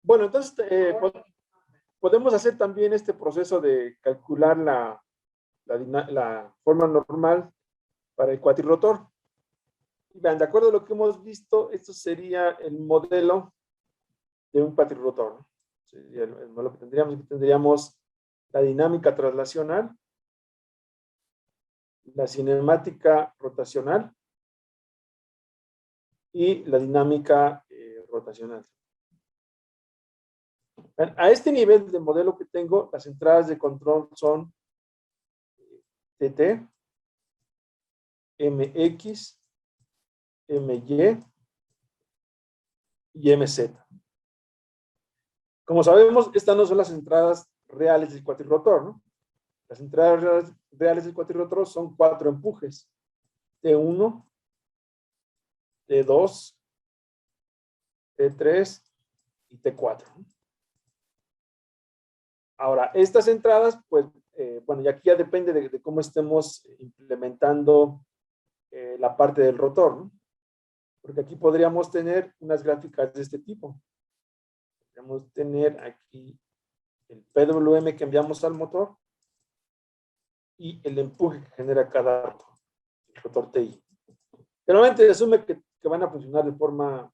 Bueno, entonces podemos hacer también este proceso de calcular la forma normal para el cuatirrotor. Vean, de acuerdo a lo que hemos visto, esto sería el modelo de un cuatirrotor, ¿no? Sería el modelo que tendríamos la dinámica traslacional, la cinemática rotacional y la dinámica rotacional. A este nivel de modelo que tengo, las entradas de control son TT, MX, MY y MZ. Como sabemos, estas no son las entradas reales del cuatirrotor, ¿no? Las entradas reales del cuatirrotor son 4 empujes. T1, T2, T3 y T4. Ahora, estas entradas, pues, bueno, y aquí ya depende de cómo estemos implementando la parte del rotor, ¿no? Porque aquí podríamos tener unas gráficas de este tipo. Podríamos tener aquí el PWM que enviamos al motor y el empuje que genera cada rotor TI. Generalmente se asume que van a funcionar de forma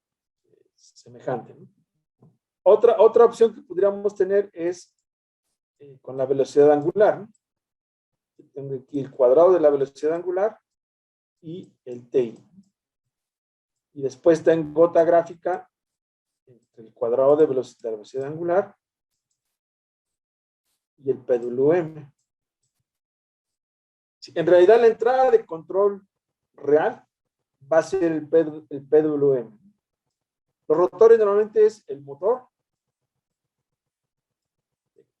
semejante, ¿no? Otra opción que podríamos tener es con la velocidad angular, ¿no? Tengo aquí el cuadrado de la velocidad angular y el TI. Y después tengo otra gráfica entre el cuadrado de la velocidad angular y el PWM. En realidad la entrada de control real va a ser el PWM. Los rotores normalmente es el motor.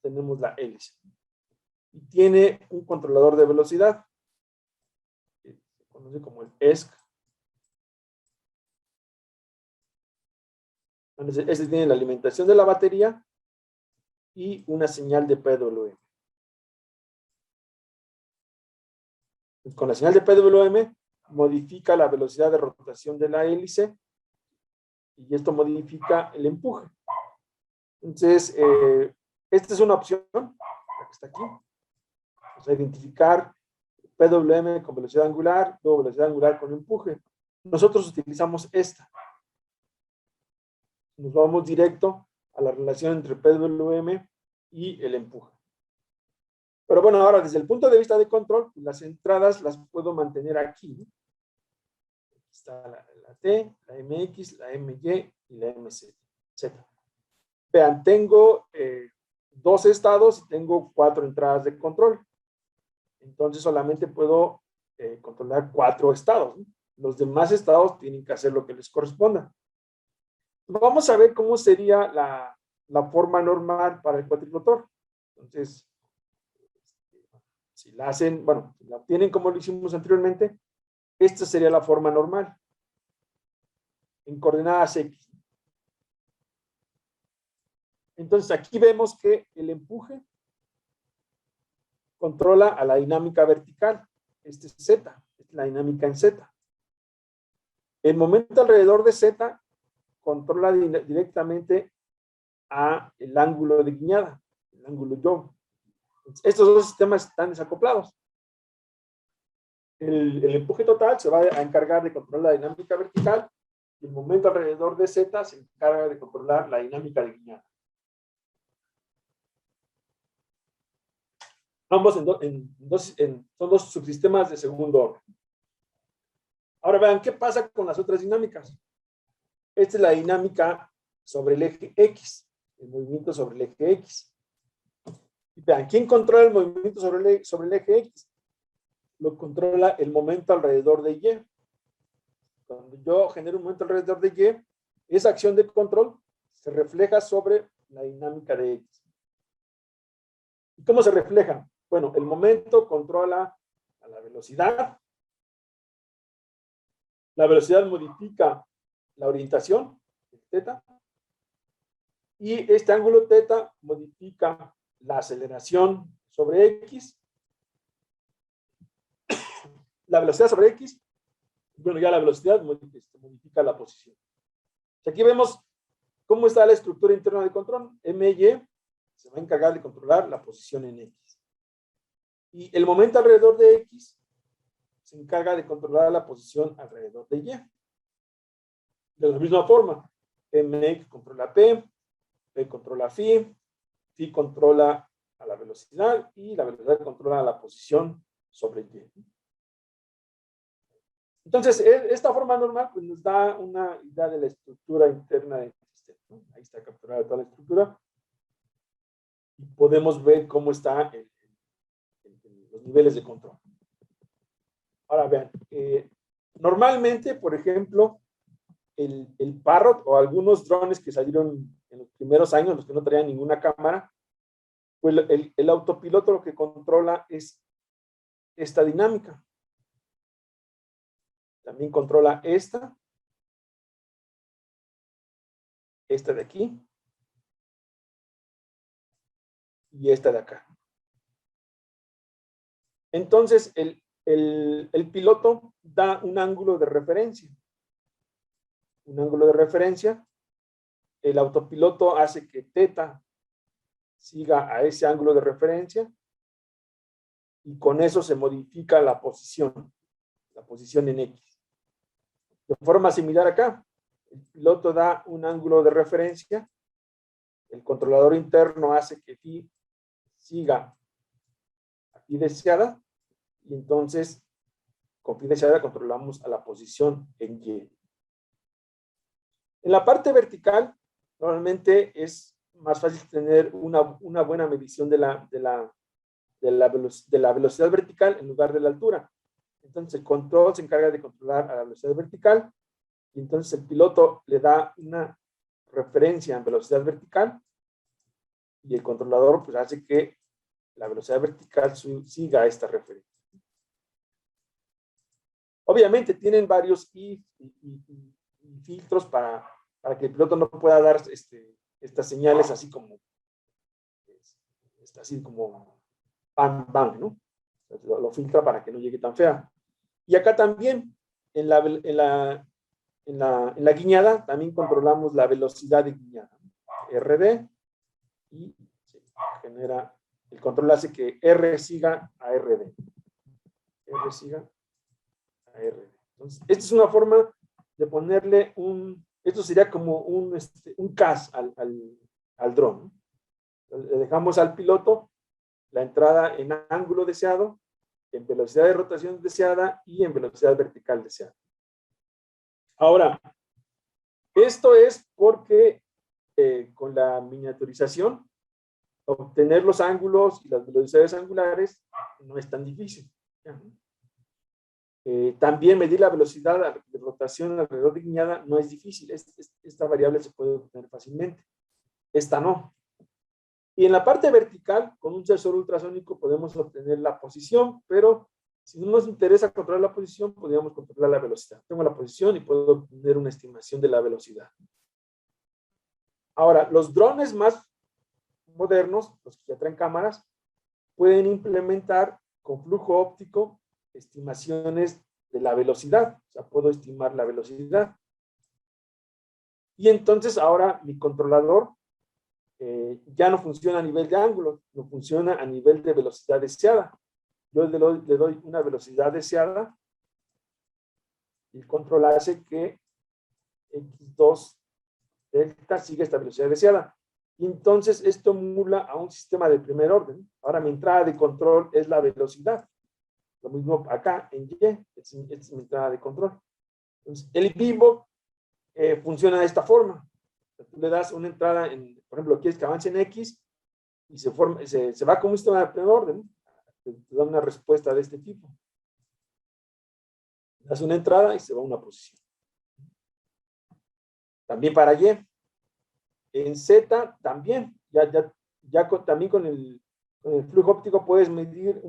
Tenemos la hélice. Y tiene un controlador de velocidad. Se conoce como el ESC. Entonces, ese tiene la alimentación de la batería y una señal de PWM. Con la señal de PWM modifica la velocidad de rotación de la hélice y esto modifica el empuje. Entonces, esta es una opción, la que está aquí. Vamos a identificar PWM con velocidad angular, luego velocidad angular con empuje. Nosotros utilizamos esta. Nos vamos directo a la relación entre PWM y el empuje. Pero bueno, ahora desde el punto de vista de control, las entradas las puedo mantener aquí, ¿no? Aquí está la T, la MX, la MY y la MZ. Vean, tengo 2 estados y tengo 4 entradas de control. Entonces solamente puedo controlar 4 estados, ¿no? Los demás estados tienen que hacer lo que les corresponda. Vamos a ver cómo sería la forma normal para el cuatrirotor. Entonces, si la hacen, bueno, si la obtienen como lo hicimos anteriormente, esta sería la forma normal en coordenadas X. Entonces aquí vemos que el empuje controla a la dinámica vertical. Este es Z, es la dinámica en Z. El momento alrededor de Z controla directamente a el ángulo de guiñada, el ángulo yaw. Estos dos sistemas están desacoplados. El empuje total se va a encargar de controlar la dinámica vertical y el momento alrededor de Z se encarga de controlar la dinámica de guiñada. Ambos son dos subsistemas de segundo orden. Ahora vean, ¿qué pasa con las otras dinámicas? Esta es la dinámica sobre el eje X, el movimiento sobre el eje X. Y vean, ¿quién controla el movimiento sobre el eje X? Lo controla el momento alrededor de Y. Cuando yo genero un momento alrededor de Y, esa acción de control se refleja sobre la dinámica de X. ¿Y cómo se refleja? Bueno, el momento controla a la velocidad. La velocidad modifica la orientación, teta. Y este ángulo teta modifica la aceleración sobre X. La velocidad sobre X, bueno, ya la velocidad modifica la posición. Aquí vemos ¿cómo está la estructura interna de control? MY se va a encargar de controlar la posición en X. Y el momento alrededor de X se encarga de controlar la posición alrededor de Y. De la misma forma, MX controla P controla Phi controla a la velocidad y la velocidad controla la posición sobre Y. Entonces, esta forma normal pues, nos da una idea de la estructura interna del sistema, ¿no? Ahí está capturada toda la estructura. Y podemos ver cómo están los niveles de control. Ahora vean, normalmente, por ejemplo, el Parrot o algunos drones que salieron en los primeros años, los que no traían ninguna cámara, pues el autopiloto lo que controla es esta dinámica. También controla esta de aquí y esta de acá. Entonces, el piloto da un ángulo de referencia. Un ángulo de referencia. El autopiloto hace que θ siga a ese ángulo de referencia y con eso se modifica la posición en X. De forma similar acá, el piloto da un ángulo de referencia, el controlador interno hace que phi siga a phi deseada y entonces con phi deseada controlamos a la posición en Y. En la parte vertical, normalmente es más fácil tener una buena medición de la velocidad vertical en lugar de la altura. Entonces el control se encarga de controlar a la velocidad vertical y entonces el piloto le da una referencia en velocidad vertical y el controlador pues hace que la velocidad vertical siga esta referencia. Obviamente tienen varios filtros para que el piloto no pueda dar estas señales así como bang, bang, ¿no? Lo filtra para que no llegue tan fea. Y acá también, en la guiñada, también controlamos la velocidad de guiñada. RD, y se genera, el control hace que R siga a RD. R siga a RD. Entonces, esta es una forma de ponerle esto sería como un CAS al dron. Le dejamos al piloto la entrada en ángulo deseado, en velocidad de rotación deseada y en velocidad vertical deseada. Ahora, esto es porque con la miniaturización, obtener los ángulos y las velocidades angulares no es tan difícil. También medir la velocidad de rotación alrededor de guiñada no es difícil. Esta variable se puede obtener fácilmente. Esta no. Y en la parte vertical, con un sensor ultrasónico podemos obtener la posición, pero si no nos interesa controlar la posición, podríamos controlar la velocidad. Tengo la posición y puedo obtener una estimación de la velocidad. Ahora, los drones más modernos, los que ya traen cámaras, pueden implementar con flujo óptico estimaciones de la velocidad. O sea, puedo estimar la velocidad. Y entonces ahora mi controlador ya no funciona a nivel de ángulo, no funciona a nivel de velocidad deseada. Yo le doy una velocidad deseada y el control hace que X2 delta siga esta velocidad deseada. Y entonces esto emula a un sistema de primer orden. Ahora mi entrada de control es la velocidad. Lo mismo acá en Y, esta es mi entrada de control. Entonces, el vivo funciona de esta forma. Tú le das una entrada, por ejemplo, quieres que avance en X y se va como un sistema de primer orden. Te da una respuesta de este tipo. Le das una entrada y se va a una posición. También para Y. En Z también. También con el flujo óptico puedes medir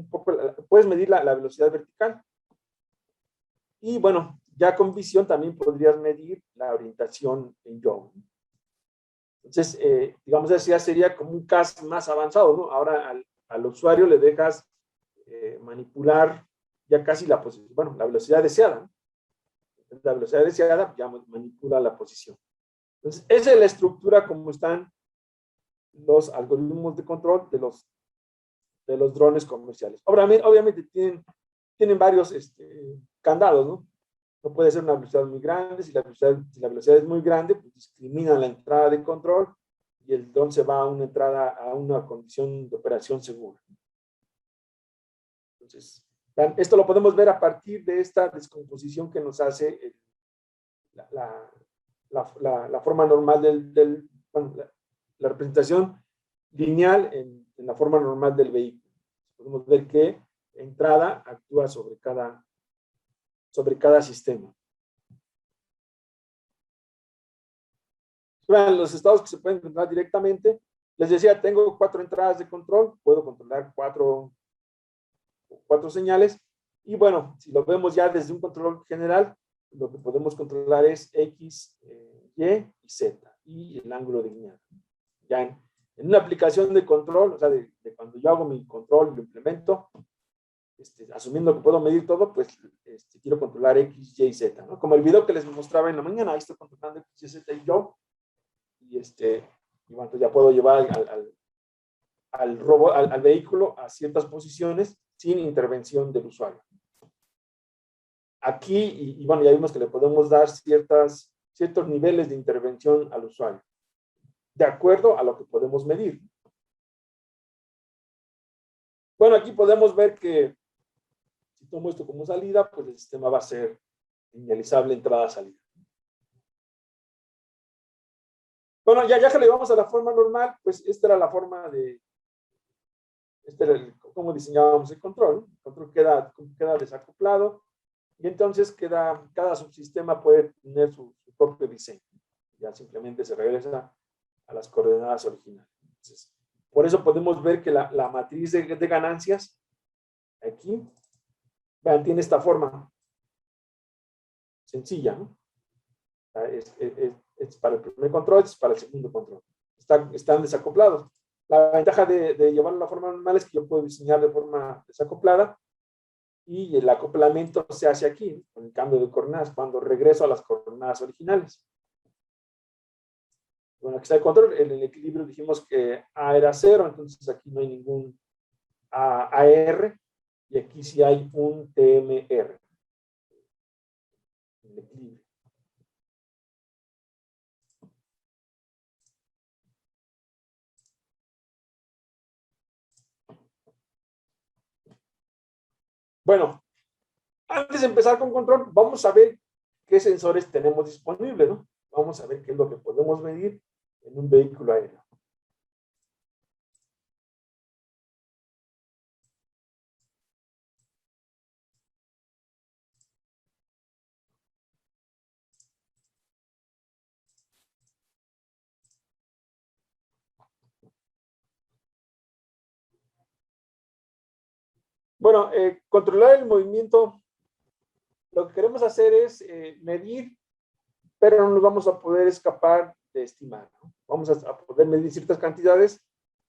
la velocidad vertical. Y bueno, ya con visión también podrías medir la orientación en yaw. Entonces, digamos así, ya sería como un CAS más avanzado, ¿no? Ahora al usuario le dejas manipular ya casi la posición, bueno, la velocidad deseada, ¿no? La velocidad deseada ya manipula la posición. Entonces, esa es la estructura como están los algoritmos de control de los drones comerciales. Obviamente tienen varios candados, ¿no? No puede ser una velocidad muy grande. Si la velocidad es muy grande, pues discrimina la entrada de control y el dron se va a una entrada, a una condición de operación segura. Entonces, esto lo podemos ver a partir de esta descomposición que nos hace la forma normal bueno, la representación lineal en la forma normal del vehículo. Podemos ver que entrada actúa sobre cada sistema. Vean los estados que se pueden controlar directamente. Les decía, tengo 4 entradas de control, puedo controlar cuatro señales. Y bueno, si lo vemos ya desde un control general, lo que podemos controlar es X, Y y Z, y el ángulo de guiñada. Ya en una aplicación de control, o sea, de cuando yo hago mi control y lo implemento, asumiendo que puedo medir todo, pues quiero controlar X, Y y Z, ¿no? Como el video que les mostraba en la mañana, ahí estoy controlando X, Y, Z y yo, y bueno, pues ya puedo llevar al vehículo a ciertas posiciones sin intervención del usuario. Aquí, y bueno, ya vimos que le podemos dar ciertos niveles de intervención al usuario, de acuerdo a lo que podemos medir. Bueno, aquí podemos ver que si tomo esto como salida, pues el sistema va a ser linealizable entrada-salida. Bueno, ya que le vamos a la forma normal, pues esta era la forma cómo diseñábamos el control. El control queda desacoplado y entonces cada subsistema puede tener su propio diseño. Ya simplemente se regresa a las coordenadas originales. Entonces, por eso podemos ver que la matriz de ganancias aquí, vean, tiene esta forma sencilla, ¿no? Es para el primer control, es para el segundo control. Están desacoplados. La ventaja de llevarlo a la forma normal es que yo puedo diseñar de forma desacoplada y el acoplamiento se hace aquí, con el cambio de coordenadas, cuando regreso a las coordenadas originales. Bueno, aquí está el control. En el equilibrio dijimos que A era 0, entonces aquí no hay ningún AR y aquí sí hay un TMR. En el equilibrio. Bueno, antes de empezar con control, vamos a ver qué sensores tenemos disponibles, ¿no? Vamos a ver qué es lo que podemos medir en un vehículo aéreo. Bueno, controlar el movimiento, lo que queremos hacer es medir, pero no nos vamos a poder escapar de estimar, ¿no? Vamos a poder medir ciertas cantidades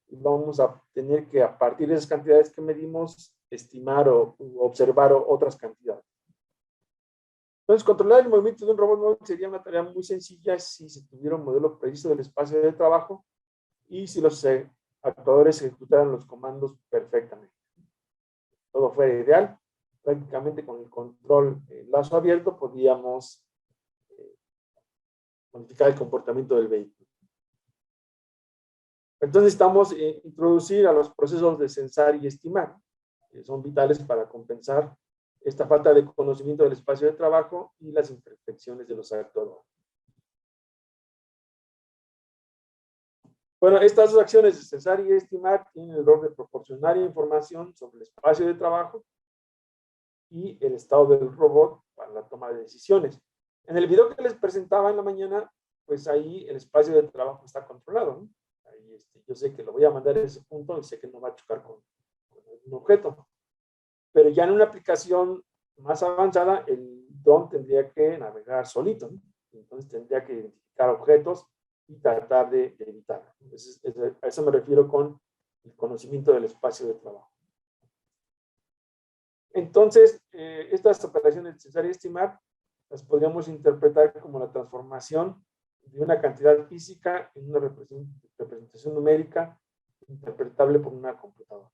y vamos a tener que, a partir de esas cantidades que medimos, estimar o observar otras cantidades. Entonces, controlar el movimiento de un robot móvil sería una tarea muy sencilla si se tuviera un modelo preciso del espacio de trabajo y si los actuadores ejecutaran los comandos perfectamente. Todo fuera ideal, prácticamente con el control lazo abierto podíamos modificar el comportamiento del vehículo. Entonces necesitamos introducir a los procesos de censar y estimar, que son vitales para compensar esta falta de conocimiento del espacio de trabajo y las imperfecciones de los actuadores. Bueno, estas dos acciones de censar y estimar tienen el rol de proporcionar información sobre el espacio de trabajo y el estado del robot para la toma de decisiones. En el video que les presentaba en la mañana, pues ahí el espacio de trabajo está controlado, ¿no? Ahí yo sé que lo voy a mandar a ese punto y sé que no va a chocar con un objeto. Pero ya en una aplicación más avanzada, el dron tendría que navegar solito, ¿no? Entonces tendría que identificar objetos y tratar de evitarlo. Entonces, a eso me refiero con el conocimiento del espacio de trabajo. Entonces, estas operaciones de censar y estimar las podríamos interpretar como la transformación de una cantidad física en una representación numérica interpretable por una computadora.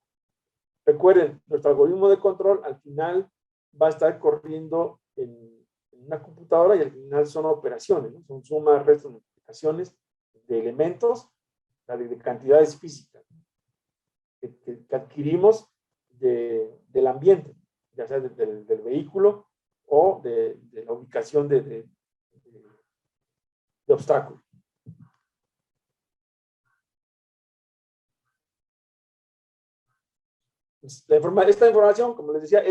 Recuerden, nuestro algoritmo de control al final va a estar corriendo en una computadora y al final son operaciones, ¿no? Son sumas, restos, multiplicaciones de elementos, de cantidades físicas que adquirimos del ambiente, ya sea del vehículo o de la ubicación de obstáculos. Esta información, como les decía,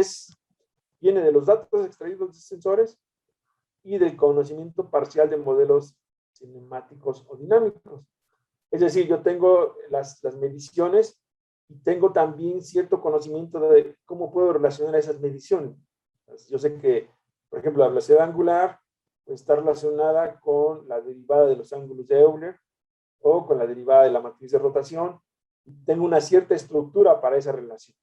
viene de los datos extraídos de sensores y del conocimiento parcial de modelos cinemáticos o dinámicos. Es decir, yo tengo las mediciones y tengo también cierto conocimiento de cómo puedo relacionar esas mediciones. Yo sé que, por ejemplo, la velocidad angular está relacionada con la derivada de los ángulos de Euler o con la derivada de la matriz de rotación. Tengo una cierta estructura para esa relación.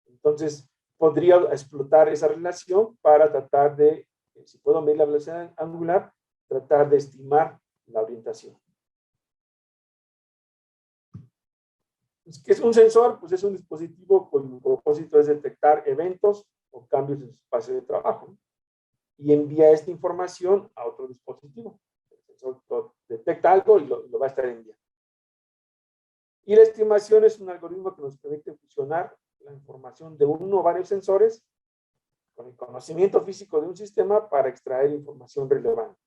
Entonces, podría explotar esa relación para tratar de, si puedo medir la velocidad angular, tratar de estimar la orientación. ¿Qué es un sensor? Pues es un dispositivo cuyo propósito es detectar eventos o cambios en su espacio de trabajo, ¿no? Y envía esta información a otro dispositivo. El sensor detecta algo y lo va a estar enviando. Y la estimación es un algoritmo que nos permite fusionar la información de uno o varios sensores con el conocimiento físico de un sistema para extraer información relevante.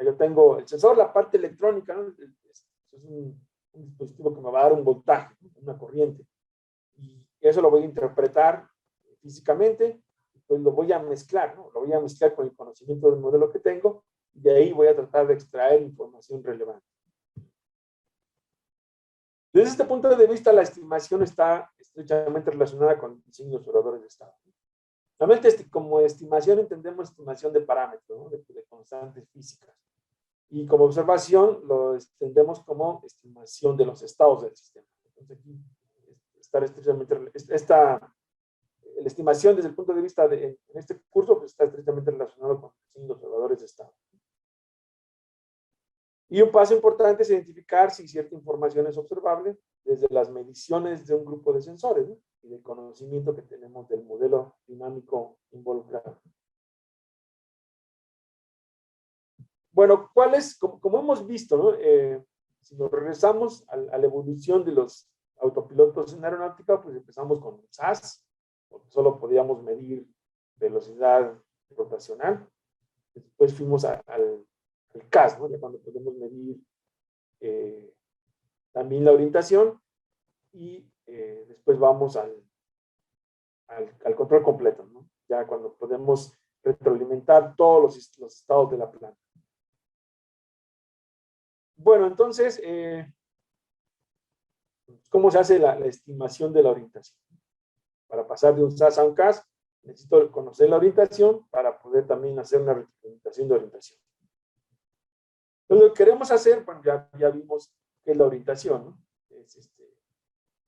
Yo tengo el sensor, la parte electrónica, ¿no? Es un dispositivo que me va a dar un voltaje, ¿no? Una corriente. Y eso lo voy a interpretar físicamente, pues lo voy a mezclar, ¿no? Lo voy a mezclar con el conocimiento del modelo que tengo, y de ahí voy a tratar de extraer información relevante. Desde este punto de vista, la estimación está estrechamente relacionada con el diseño de observadores de estado. Realmente, como estimación entendemos estimación de parámetros, ¿no? de constantes físicas. Y como observación lo entendemos como estimación de los estados del sistema. Entonces aquí estar estrechamente, la estimación desde el punto de vista en este curso pues está estrechamente relacionado con el diseño de observadores de estado. Y un paso importante es identificar si cierta información es observable desde las mediciones de un grupo de sensores, ¿no? Y del conocimiento que tenemos del modelo dinámico involucrado. Bueno, ¿cuál es? Como hemos visto, ¿no? Si nos regresamos a la evolución de los autopilotos en aeronáutica, pues empezamos con el SAS, porque solo podíamos medir velocidad rotacional. Después fuimos al CAS, ¿no? Ya cuando podemos medir también la orientación, y después vamos al control completo, ¿no? Ya cuando podemos retroalimentar todos los estados de la planta. Bueno, entonces, ¿cómo se hace la estimación de la orientación? Para pasar de un SAS a un CAS, necesito conocer la orientación para poder también hacer una retroalimentación de orientación. Entonces, lo que queremos hacer, bueno, ya vimos qué es la orientación, ¿no?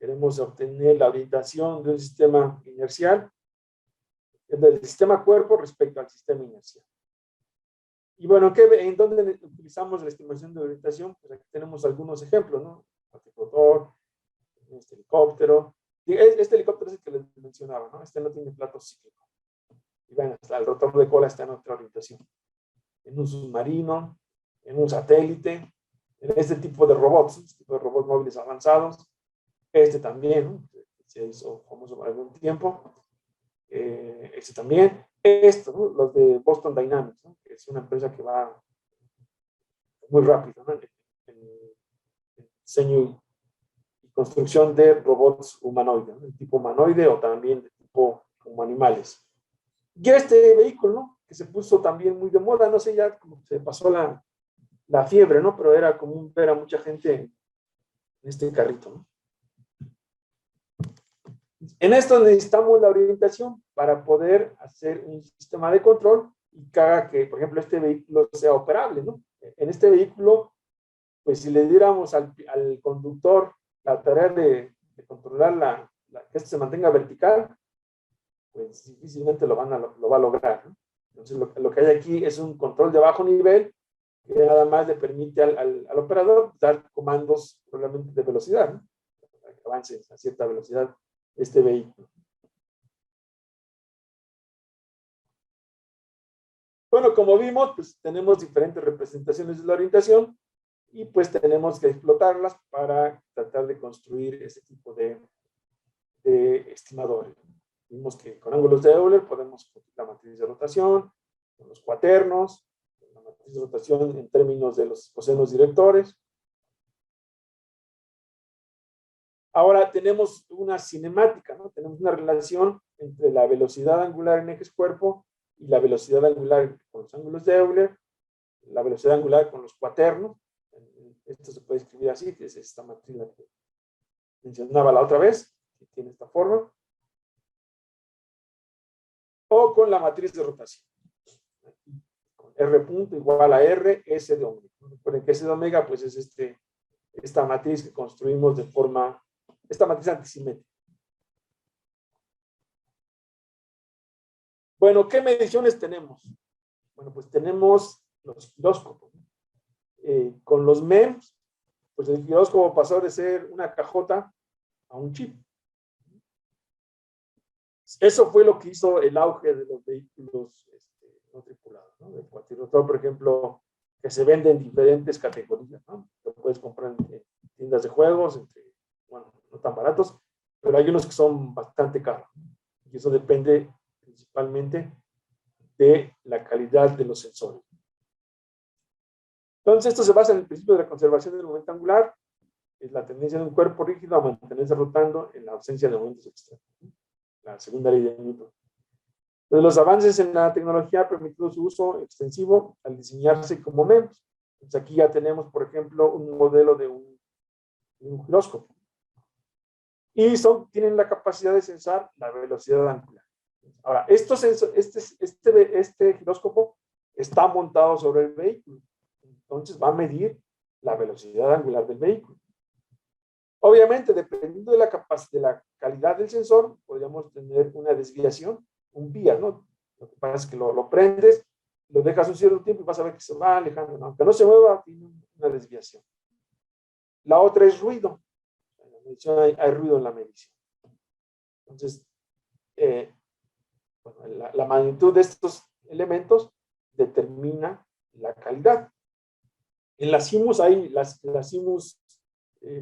Queremos obtener la orientación de un sistema inercial, del sistema cuerpo respecto al sistema inercial. Y bueno, ¿en dónde utilizamos la estimación de orientación? Pues aquí tenemos algunos ejemplos, ¿no? Este rotor, este helicóptero. Este helicóptero es el que les mencionaba, ¿no? Este no tiene plato cíclico. Y bueno, el rotor de cola está en otra orientación. En un submarino, en un satélite, en este tipo de robots, este tipo de robots móviles avanzados. Este también, ¿no? Se hizo famoso por algún tiempo. Este también. Esto, ¿no? Los de Boston Dynamics, ¿no? Que es una empresa que va muy rápido, ¿no? En diseño y construcción de robots humanoides, ¿no? De tipo humanoide o también de tipo como animales. Y este vehículo, ¿no? Que se puso también muy de moda, no sé ya como se pasó la fiebre, ¿no? Pero era común ver a mucha gente en este carrito, ¿no? En esto necesitamos la orientación para poder hacer un sistema de control y que haga que, por ejemplo, este vehículo sea operable, ¿no? En este vehículo, pues si le diéramos al conductor la tarea de controlar que esto se mantenga vertical, pues difícilmente lo va a lograr, ¿no? Entonces, lo que hay aquí es un control de bajo nivel que nada más le permite al operador dar comandos probablemente de velocidad, ¿no? Para que avance a cierta velocidad este vehículo. Bueno, como vimos, pues tenemos diferentes representaciones de la orientación y pues tenemos que explotarlas para tratar de construir este tipo de estimadores. Vimos que con ángulos de Euler podemos la matriz de rotación, con los cuaternos, la matriz de rotación en términos de los cosenos directores. Ahora tenemos una cinemática, ¿no? Tenemos una relación entre la velocidad angular en ejes cuerpo y la velocidad angular con los ángulos de Euler, la velocidad angular con los cuaternos. Esto se puede escribir así, que es esta matriz la que mencionaba la otra vez, que tiene esta forma. O con la matriz de rotación. Con R punto igual a R, S de omega. Recuerden que S de omega, pues es esta matriz que construimos de forma, esta matriz antisimétrica. Bueno, ¿qué mediciones tenemos? Bueno, pues tenemos los giróscopos. Con los MEMS, pues el giróscopo pasó de ser una cajota a un chip. Eso fue lo que hizo el auge de los vehículos no tripulados, ¿no? El cuatirrotor, por ejemplo, que se vende en diferentes categorías, ¿no? Lo puedes comprar en tiendas de juegos, bueno, no tan baratos, pero hay unos que son bastante caros. Y eso depende principalmente de la calidad de los sensores. Entonces, esto se basa en el principio de la conservación del momento angular, es la tendencia de un cuerpo rígido a mantenerse rotando en la ausencia de momentos extremos. La segunda ley de Newton. Entonces, los avances en la tecnología han permitido su uso extensivo al diseñarse como MEMS. Entonces, aquí ya tenemos, por ejemplo, un modelo de un giróscopo. Y tienen la capacidad de censar la velocidad angular. Ahora, este giróscopo está montado sobre el vehículo. Entonces va a medir la velocidad angular del vehículo. Obviamente, dependiendo de la calidad del sensor, podríamos tener una desviación, un vía, ¿no? Lo que pasa es que lo prendes, lo dejas un cierto tiempo y vas a ver que se va alejando, ¿no? Aunque no se mueva, tiene una desviación. La otra es ruido. En la medición hay ruido en la medición. Entonces, bueno, la magnitud de estos elementos determina la calidad. En las IMUs hay las IMUs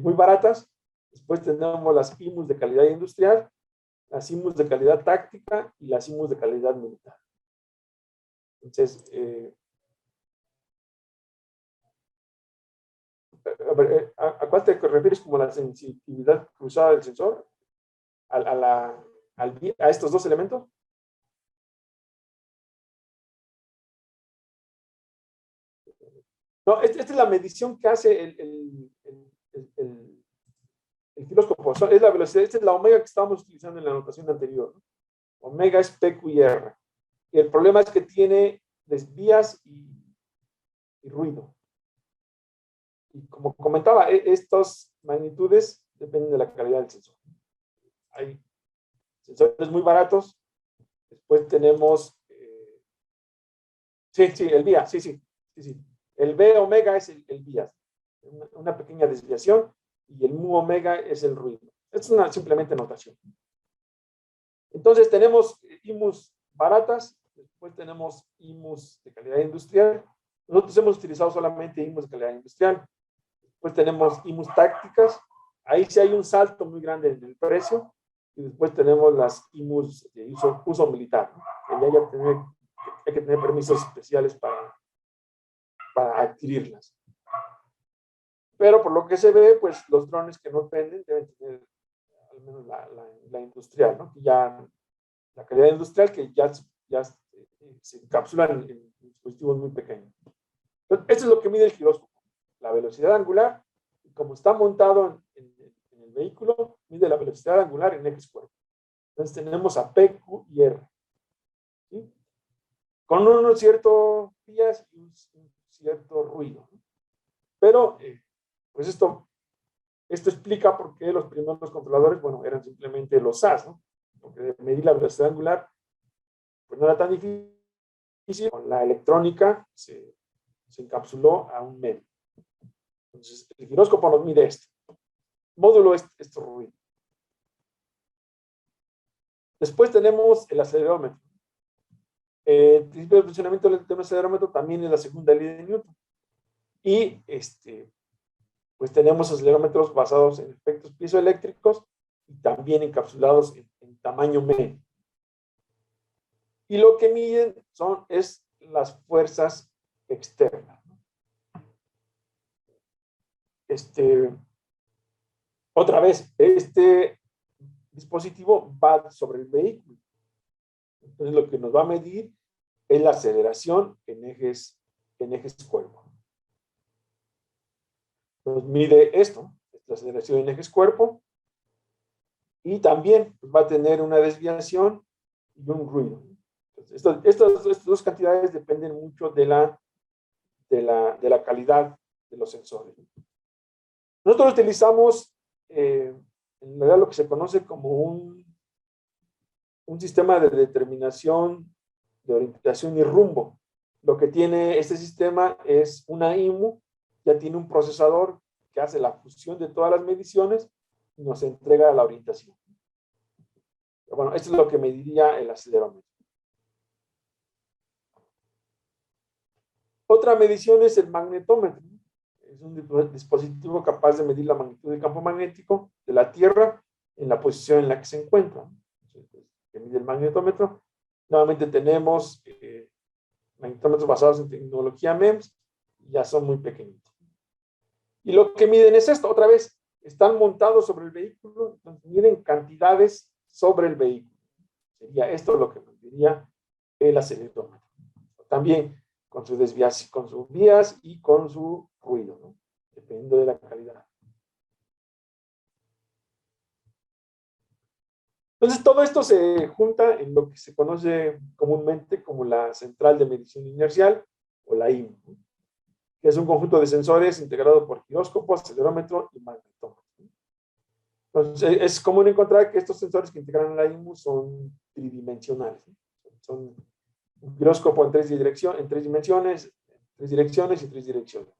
muy baratas. Después tenemos las IMUs de calidad industrial, las IMUs de calidad táctica y las IMUs de calidad militar. Entonces, ¿a cuál te refieres como la sensibilidad cruzada del sensor? ¿A estos dos elementos? No, esta es la medición que hace el giróscopo. Es la velocidad, esta es la omega que estábamos utilizando en la anotación anterior, ¿no? Omega es PQ y R. Y el problema es que tiene desvías y ruido. Y como comentaba, estas magnitudes dependen de la calidad del sensor. Hay sensores muy baratos. Después tenemos, sí, el vía, sí. El B omega es el vía, una pequeña desviación, y el mu omega es el ruido. Es simplemente notación. Entonces tenemos IMUs baratas, después tenemos IMUs de calidad industrial. Nosotros hemos utilizado solamente IMUs de calidad industrial. Después tenemos IMUs tácticas. Ahí sí hay un salto muy grande en el precio. Y después tenemos las IMUs de uso militar, ¿no? Que hay que tener permisos especiales para adquirirlas. Pero por lo que se ve, pues los drones que no venden deben tener al menos la industrial, ¿no? Ya la calidad industrial que ya se encapsulan en dispositivos muy pequeños. Entonces, eso es lo que mide el giróscopo, la velocidad angular, y como está montado en el vehículo, mide la velocidad angular en X cuerpo. Entonces tenemos a P, Q y R, ¿sí? Con unos ciertos vías y un cierto ruido, ¿no? Pero, pues esto explica por qué los primeros controladores, bueno, eran simplemente los SAS, ¿no? Porque medir la velocidad angular, pues no era tan difícil. Con la electrónica se se encapsuló a un medio. Entonces, el giróscopo nos mide esto. Módulo es este ruido. Después tenemos el acelerómetro. El principio de funcionamiento del acelerómetro también es la segunda ley de Newton. Y pues tenemos acelerómetros basados en efectos piezoeléctricos y también encapsulados en tamaño medio. Y lo que miden es las fuerzas externas. Otra vez, este dispositivo va sobre el vehículo. Entonces, lo que nos va a medir es la aceleración en ejes cuerpo. Nos mide esto, la aceleración en ejes cuerpo, y también va a tener una desviación y un ruido. Entonces, estas dos cantidades dependen mucho de la calidad de los sensores. Nosotros utilizamos en realidad lo que se conoce como un sistema de determinación de orientación y rumbo. Lo que tiene este sistema es una IMU, ya tiene un procesador que hace la fusión de todas las mediciones y nos entrega la orientación. Pero bueno, esto es lo que mediría el acelerómetro. Otra medición es el magnetómetro. Es un dispositivo capaz de medir la magnitud del campo magnético de la Tierra en la posición en la que se encuentra. Que mide el magnetómetro. Nuevamente tenemos magnetómetros basados en tecnología MEMS, ya son muy pequeñitos. Y lo que miden es esto, otra vez, están montados sobre el vehículo, entonces miden cantidades sobre el vehículo. Sería esto lo que mediría el acelerómetro. También con su desviación, con sus vías y con su ruido, ¿no? Dependiendo de la calidad. Entonces, todo esto se junta en lo que se conoce comúnmente como la central de medición inercial o la IMU, ¿no? Que es un conjunto de sensores integrado por giróscopo, acelerómetro y magnetómetro. Entonces, es común encontrar que estos sensores que integran la IMU son tridimensionales, ¿no? Son un giróscopo en tres dimensiones, tres direcciones y tres direcciones.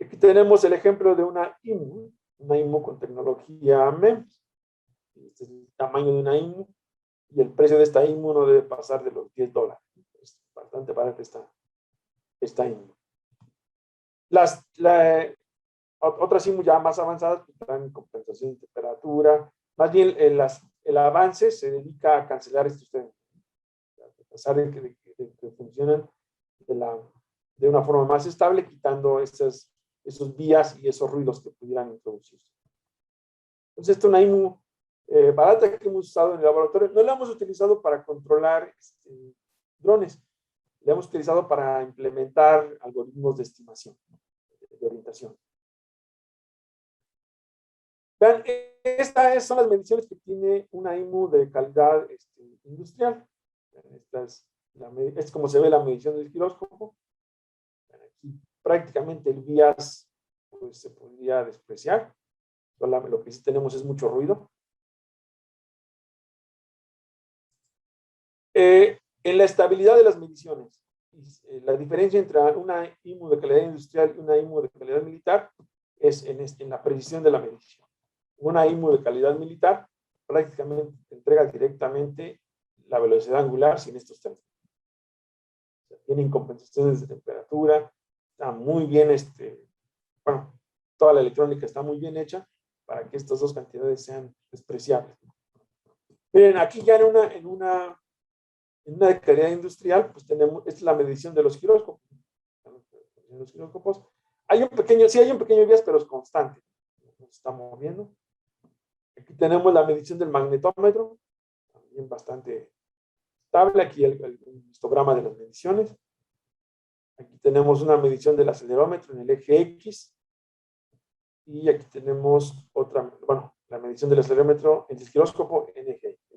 Aquí tenemos el ejemplo de una IMU con tecnología MEMS. Este es el tamaño de una IMU y el precio de esta IMU no debe pasar de los $10. Es bastante barata esta IMU. Otras IMU ya más avanzadas pues, traen compensación de temperatura. Más bien el avance se dedica a cancelar estos temas. A pesar de que funcionan de una forma más estable, quitando esos vías y esos ruidos que pudieran introducirse. Entonces, esta es una IMU barata que hemos usado en el laboratorio. No la hemos utilizado para controlar drones. La hemos utilizado para implementar algoritmos de estimación, de orientación. Vean, estas son las mediciones que tiene una IMU de calidad industrial. Es como se ve la medición del giróscopo. Aquí prácticamente el vías pues, se podría despreciar. Lo que sí tenemos es mucho ruido. En la estabilidad de las mediciones, la diferencia entre una IMU de calidad industrial y una IMU de calidad militar es en la precisión de la medición. Una IMU de calidad militar prácticamente entrega directamente la velocidad angular sin estos términos. O sea, tienen compensaciones de temperatura, está muy bien, bueno, toda la electrónica está muy bien hecha para que estas dos cantidades sean despreciables. Miren, aquí ya en una de calidad industrial, pues tenemos, esta es la medición de los giróscopos. En los giróscopos hay un pequeño vías, pero es constante. Nos está moviendo. Aquí tenemos la medición del magnetómetro, también bastante estable. Aquí el histograma de las mediciones. Aquí tenemos una medición del acelerómetro en el eje X. Y aquí tenemos otra, bueno, la medición del acelerómetro en el giróscopo en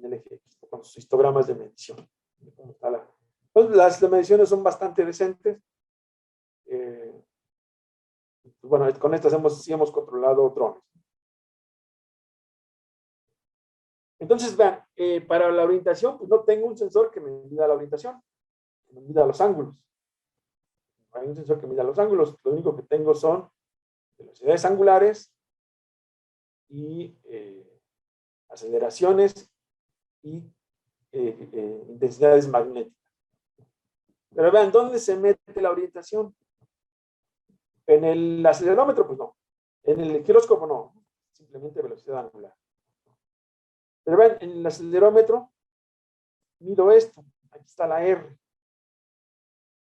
el eje X, con sus histogramas de medición. Entonces, las mediciones son bastante decentes. Bueno, con estas sí hemos controlado drones. Entonces, vean, para la orientación, pues no tengo un sensor que me mida la orientación, que me mida los ángulos. hay un sensor que mida los ángulos. Lo único que tengo son velocidades angulares y aceleraciones y intensidades magnéticas. Pero vean, ¿dónde se mete la orientación? En el acelerómetro, pues no. En el giróscopo no. Simplemente velocidad angular. Pero vean, en el acelerómetro mido esto. Aquí está la R.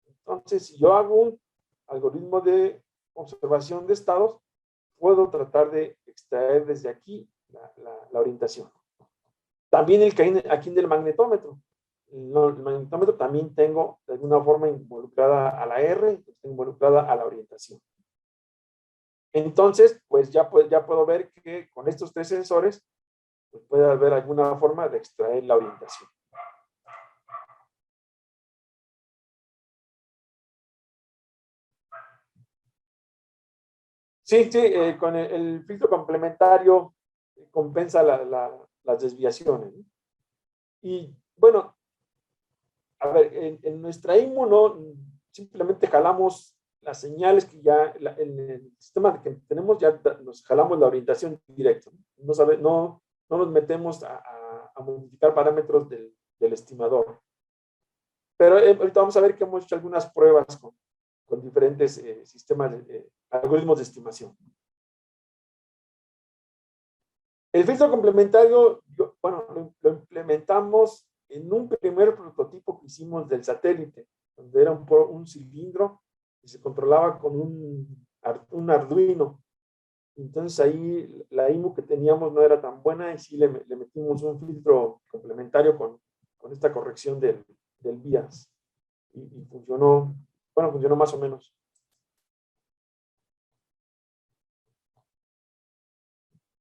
Entonces, si yo hago un algoritmo de observación de estados, puedo tratar de extraer desde aquí la orientación. También aquí en el magnetómetro. El magnetómetro también tengo de alguna forma involucrada a la R, involucrada a la orientación. Entonces, pues ya puedo ver que con estos tres sensores pues puede haber alguna forma de extraer la orientación. Sí, con el filtro complementario compensa las desviaciones, ¿no? Y bueno, a ver, en nuestra IMU no, simplemente jalamos las señales que ya en el sistema que tenemos, ya nos jalamos la orientación directa. No nos metemos a modificar parámetros del estimador. Pero ahorita vamos a ver que hemos hecho algunas pruebas con diferentes sistemas, algoritmos de estimación. El filtro complementario, bueno, lo implementamos en un primer prototipo que hicimos del satélite, donde era un cilindro y se controlaba con un Arduino. Entonces ahí la IMU que teníamos no era tan buena y sí le metimos un filtro complementario con esta corrección del BIAS. Y funcionó, bueno, funcionó más o menos.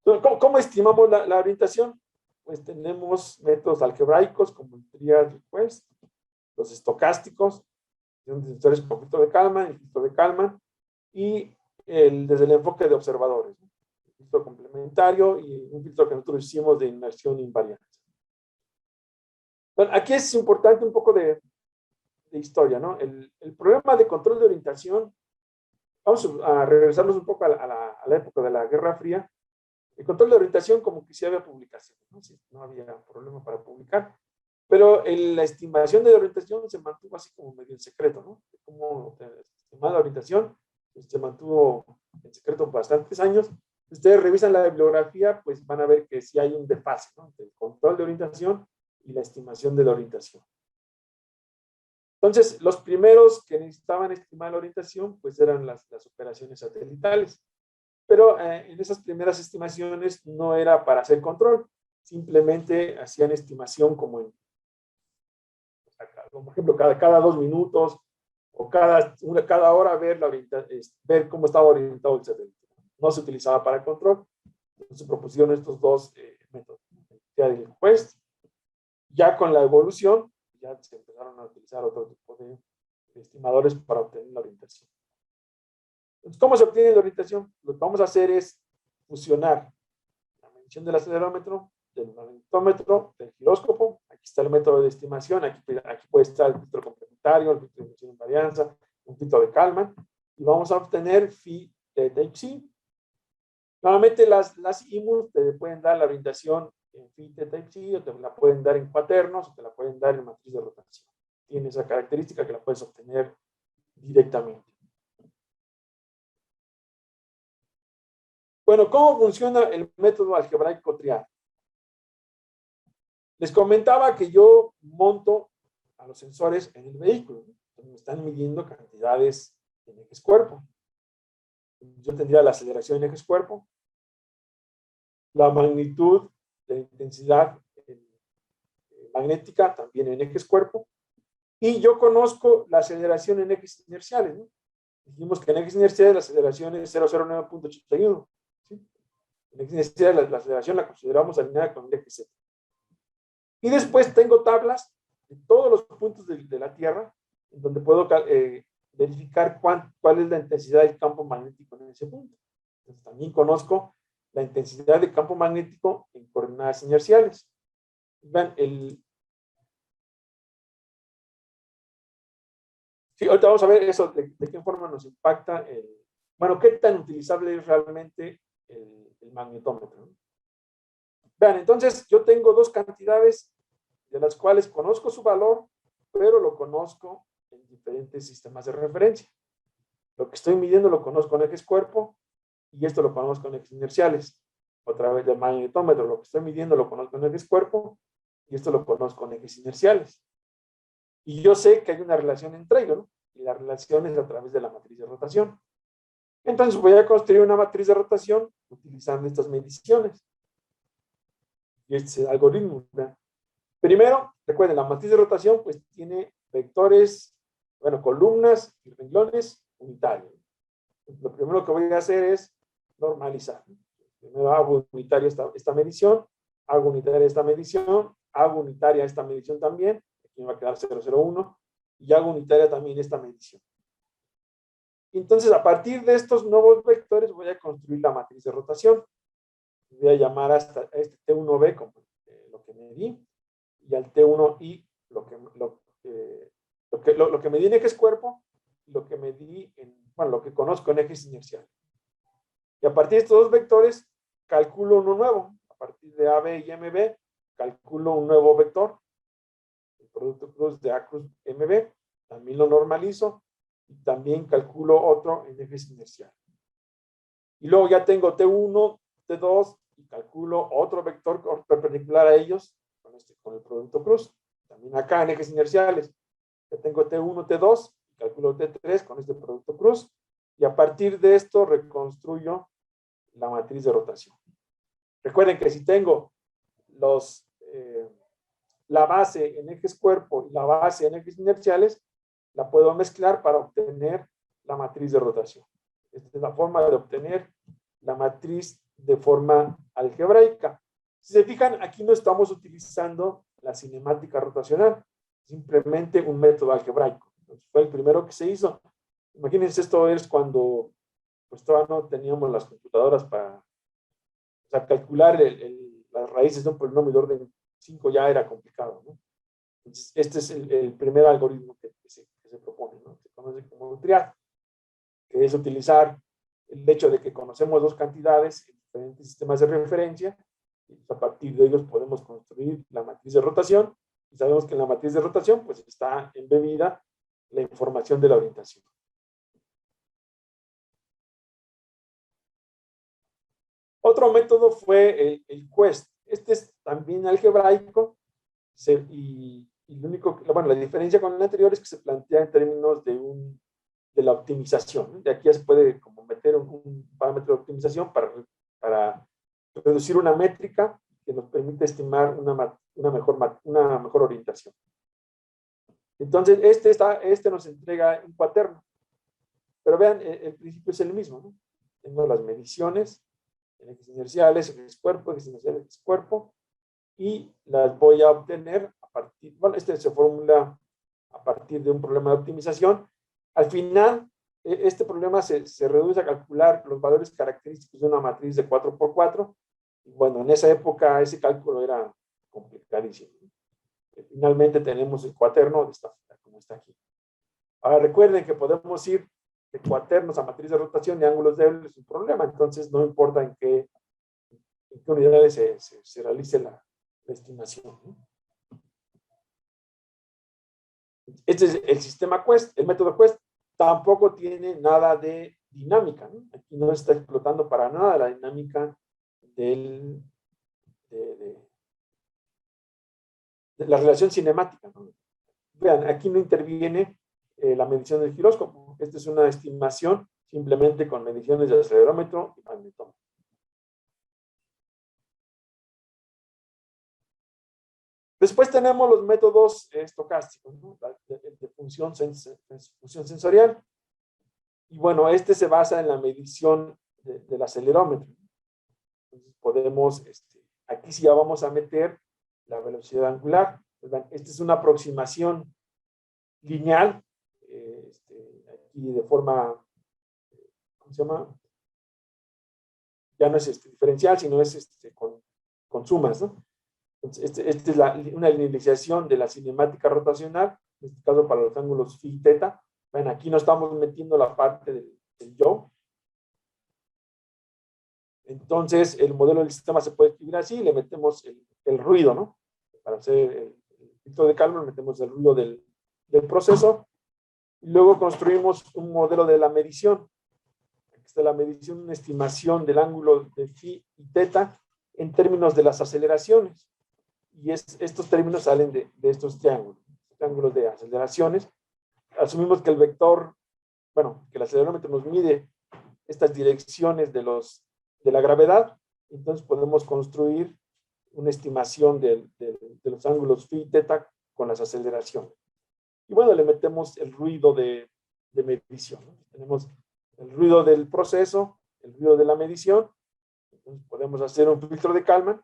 Entonces, ¿cómo estimamos la orientación? Pues tenemos métodos algebraicos como el trial request, los estocásticos, sensores con filtro de Kalman, el filtro de Kalman, y desde el enfoque de observadores, ¿no? El filtro complementario y un filtro que nosotros hicimos de inmersión invariante. Bueno, aquí es importante un poco de historia, ¿no? El problema de control de orientación, vamos a regresarnos un poco a la época de la Guerra Fría. El control de orientación, como que sí había publicaciones, ¿no? Sí, no había problema para publicar, pero la estimación de orientación se mantuvo así como medio en secreto, ¿no? Como estimar la orientación se mantuvo en secreto bastantes años. Si ustedes revisan la bibliografía, pues van a ver que sí hay un desfase, ¿no? Entre el control de orientación y la estimación de la orientación. Entonces, los primeros que necesitaban estimar la orientación, pues eran las operaciones satelitales. Pero en esas primeras estimaciones no era para hacer control, simplemente hacían estimación como por ejemplo, cada 2 minutos o cada hora ver cómo estaba orientado el satélite. No se utilizaba para control. Entonces se propusieron estos dos métodos. Ya el request, ya con la evolución, ya se empezaron a utilizar otro tipo de estimadores para obtener la orientación. Entonces, ¿cómo se obtiene la orientación? Lo que vamos a hacer es fusionar la medición del acelerómetro, del magnetómetro, del giróscopo. Aquí está el método de estimación, aquí puede estar el filtro complementario, el filtro de inmersión en varianza, un filtro de Kalman, y vamos a obtener phi de Type-C. Normalmente las IMU te pueden dar la orientación en phi de Type-C, o te la pueden dar en cuaternos, o te la pueden dar en matriz de rotación. Tiene esa característica que la puedes obtener directamente. Bueno, ¿cómo funciona el método algebraico trial? Les comentaba que yo monto a los sensores en el vehículo, ¿no? Me están midiendo cantidades en ejes cuerpo. Yo tendría la aceleración en ejes cuerpo, la magnitud de intensidad magnética también en ejes cuerpo, y yo conozco la aceleración en ejes inerciales, ¿no? Dijimos que en ejes inerciales la aceleración es 009.81. ¿Sí? En ejes inerciales la aceleración la consideramos alineada con el eje Z. Y después tengo tablas de todos los puntos de la Tierra, en donde puedo verificar cuál es la intensidad del campo magnético en ese punto. Entonces, también conozco la intensidad del campo magnético en coordenadas inerciales. Vean, Sí, ahorita vamos a ver eso, de qué forma nos impacta bueno, qué tan utilizable es realmente el magnetómetro, ¿no? Vean, entonces yo tengo dos cantidades de las cuales conozco su valor, pero lo conozco en diferentes sistemas de referencia. Lo que estoy midiendo lo conozco en ejes cuerpo y esto lo conozco en ejes inerciales. Otra vez del magnetómetro, lo que estoy midiendo lo conozco en ejes cuerpo y esto lo conozco en ejes inerciales. Y yo sé que hay una relación entre ellos, ¿no? Y la relación es a través de la matriz de rotación. Entonces voy a construir una matriz de rotación utilizando estas mediciones. Y este es el algoritmo, ¿verdad? Primero, recuerden, la matriz de rotación pues tiene vectores, bueno, columnas y renglones unitarios. Lo primero que voy a hacer es normalizar. Primero hago unitaria esta medición, hago unitaria esta medición, hago unitaria esta medición también, aquí me va a quedar 001, y hago unitaria también esta medición. Entonces, a partir de estos nuevos vectores voy a construir la matriz de rotación. Voy a llamar a este T1B como lo que medí, y al T1I lo que medí en ejes cuerpo, lo que medí bueno, lo que conozco en ejes inerciales. Y a partir de estos dos vectores, calculo uno nuevo. A partir de AB y MB, calculo un nuevo vector, el producto cruz de A cruz MB, también lo normalizo y también calculo otro en ejes inerciales. Y luego ya tengo T1, T2 y calculo otro vector perpendicular a ellos con el producto cruz. También acá en ejes inerciales. Ya tengo T1, T2 y calculo T3 con este producto cruz. Y a partir de esto reconstruyo la matriz de rotación. Recuerden que si tengo la base en ejes cuerpo y la base en ejes inerciales, la puedo mezclar para obtener la matriz de rotación. Esta es la forma de obtener la matriz de forma algebraica. Si se fijan, aquí no estamos utilizando la cinemática rotacional, simplemente un método algebraico. Entonces, fue el primero que se hizo. Imagínense, esto es cuando pues todavía no teníamos las computadoras para calcular las raíces de un polinomio de orden 5 ya era complicado, ¿no? Entonces, este es el primer algoritmo que se propone, ¿no? Se conoce como triad, que es utilizar el hecho de que conocemos dos cantidades en diferentes sistemas de referencia, y a partir de ellos podemos construir la matriz de rotación, y sabemos que en la matriz de rotación pues está embebida la información de la orientación. Otro método fue el Quest. Este es también algebraico y lo único, bueno, la diferencia con el anterior es que se plantea en términos de la optimización, ¿no? De aquí ya se puede como meter un parámetro de optimización para reducir una métrica que nos permite estimar una mejor orientación. Entonces, este nos entrega un cuaterno. Pero vean, el principio es el mismo, ¿no? Tengo las mediciones en ejes inerciales, ejes cuerpo, ejes inerciales, ejes cuerpo, y las voy a obtener a partir, bueno, este se formula a partir de un problema de optimización. Al final, este problema se reduce a calcular los valores característicos de una matriz de 4x4, y bueno, en esa época ese cálculo era complicadísimo. Finalmente tenemos el cuaterno de esta forma, como está aquí. Ahora recuerden que podemos ir de cuaternos a matriz de rotación y ángulos débiles sin problema, entonces no importa en qué unidades se realice la estimación, ¿no? Este es el sistema Quest, el método Quest. Tampoco tiene nada de dinámica, ¿no? Aquí no está explotando para nada la dinámica de la relación cinemática, ¿no? Vean, aquí no interviene la medición del giróscopo. Esta es una estimación simplemente con mediciones de acelerómetro y magnetómetro. Después tenemos los métodos estocásticos, ¿no? de función sensorial. Y bueno, este se basa en la medición del acelerómetro. Entonces podemos, aquí sí ya vamos a meter la velocidad angular. Esta es una aproximación lineal, aquí de forma, ¿cómo se llama? Ya no es diferencial, sino es con sumas, ¿no? Entonces, esta es una linealización de la cinemática rotacional, en este caso para los ángulos phi y teta, Ven, aquí no estamos metiendo la parte del yo. Entonces, el modelo del sistema se puede escribir así, le metemos el ruido, ¿no? Para hacer el filtro de Kalman, metemos el ruido del proceso. Y luego construimos un modelo de la medición. Aquí está la medición, una estimación del ángulo de phi y teta en términos de las aceleraciones. Y estos términos salen de estos triángulos de aceleraciones. Asumimos que el vector, bueno, que el acelerómetro nos mide estas direcciones de la gravedad, entonces podemos construir una estimación de los ángulos phi y teta con las aceleraciones. Y bueno, le metemos el ruido de medición, ¿no? Tenemos el ruido del proceso, el ruido de la medición, entonces podemos hacer un filtro de Kalman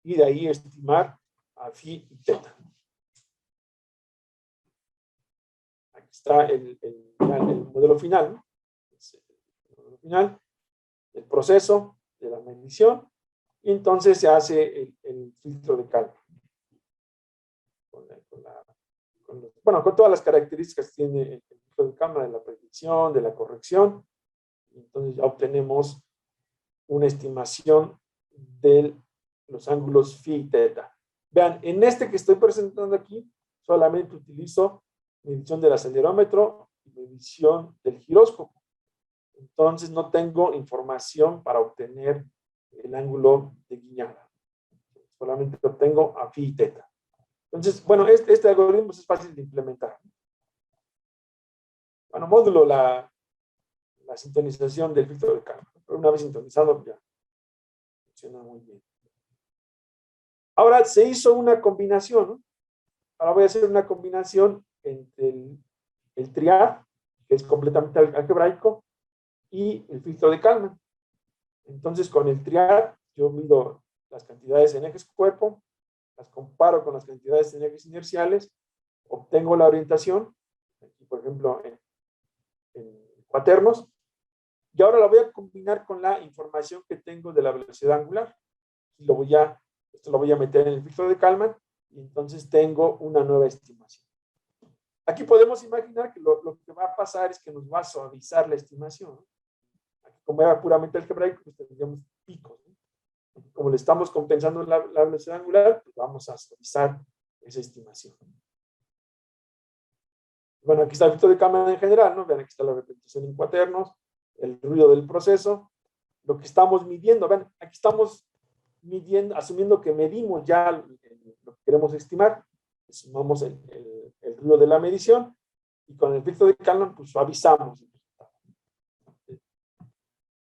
y de ahí estimar a phi y teta. Aquí está el modelo final, ¿no? El modelo final, el proceso de la medición, y entonces se hace el filtro de Kalman. Con todas las características que tiene el filtro de Kalman, de la predicción, de la corrección, entonces ya obtenemos una estimación de los ángulos phi y teta. Vean, en este que estoy presentando aquí, solamente utilizo medición del acelerómetro y medición del giróscopo. Entonces no tengo información para obtener el ángulo de guiñada. Solamente obtengo a phi y teta. Entonces, bueno, este algoritmo es fácil de implementar. Bueno, módulo la sintonización del filtro de Kalman. Pero una vez sintonizado, ya funciona muy bien. Ahora se hizo una combinación, ¿no? Ahora voy a hacer una combinación entre el triad, que es completamente algebraico, y el filtro de Kalman. Entonces, con el triad, yo mido las cantidades en ejes cuerpo, las comparo con las cantidades en ejes inerciales, obtengo la orientación, aquí por ejemplo en cuaternos, y ahora la voy a combinar con la información que tengo de la velocidad angular. Y esto lo voy a meter en el filtro de Kalman, y entonces tengo una nueva estimación. Aquí podemos imaginar que lo que va a pasar es que nos va a suavizar la estimación, ¿no? Aquí, como era puramente algebraico, pues tendríamos picos, ¿no? Como le estamos compensando la velocidad angular, pues vamos a suavizar esa estimación. Bueno, aquí está el filtro de Kalman en general, ¿no? Vean, aquí está la representación en cuaternos, el ruido del proceso, lo que estamos midiendo. Vean, aquí estamos midiendo, asumiendo que medimos ya lo que queremos estimar, sumamos el ruido de la medición, y con el filtro de Kalman, pues suavizamos.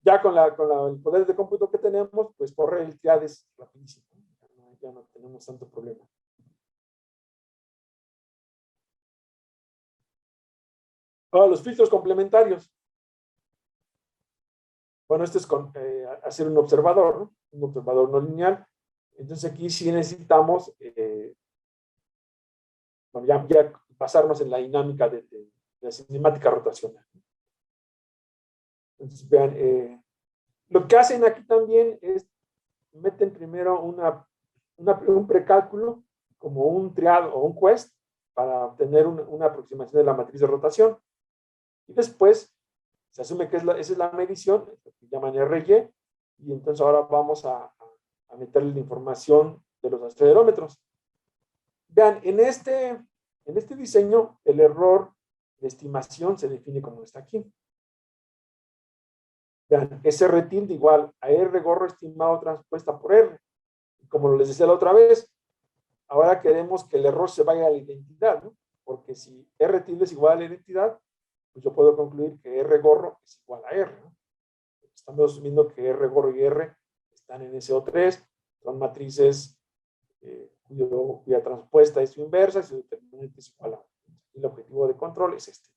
Ya con el poder de cómputo que tenemos, pues correr el triad es rapidísimo. Ya no tenemos tanto problema. Ahora, los filtros complementarios. Bueno, esto es hacer un observador, ¿no? Un observador no lineal. Entonces aquí sí necesitamos bueno, ya basarnos en la dinámica de la cinemática rotacional. Entonces vean, lo que hacen aquí también es meten primero un precálculo como un triad o un quest para obtener una aproximación de la matriz de rotación. Y después se asume que esa es la medición, que llaman RY, y entonces ahora vamos a meterle la información de los acelerómetros. Vean, en este diseño, el error de estimación se define como está aquí. Vean, SR tilde igual a R gorro estimado transpuesta por R. Como les decía la otra vez, ahora queremos que el error se vaya a la identidad, ¿no? Porque si R tilde es igual a la identidad, pues yo puedo concluir que R gorro es igual a R, ¿no? Estamos asumiendo que R gorro y R están en SO3, son matrices cuya transpuesta es su inversa y su determinante es igual a 1. Y el objetivo de control es este.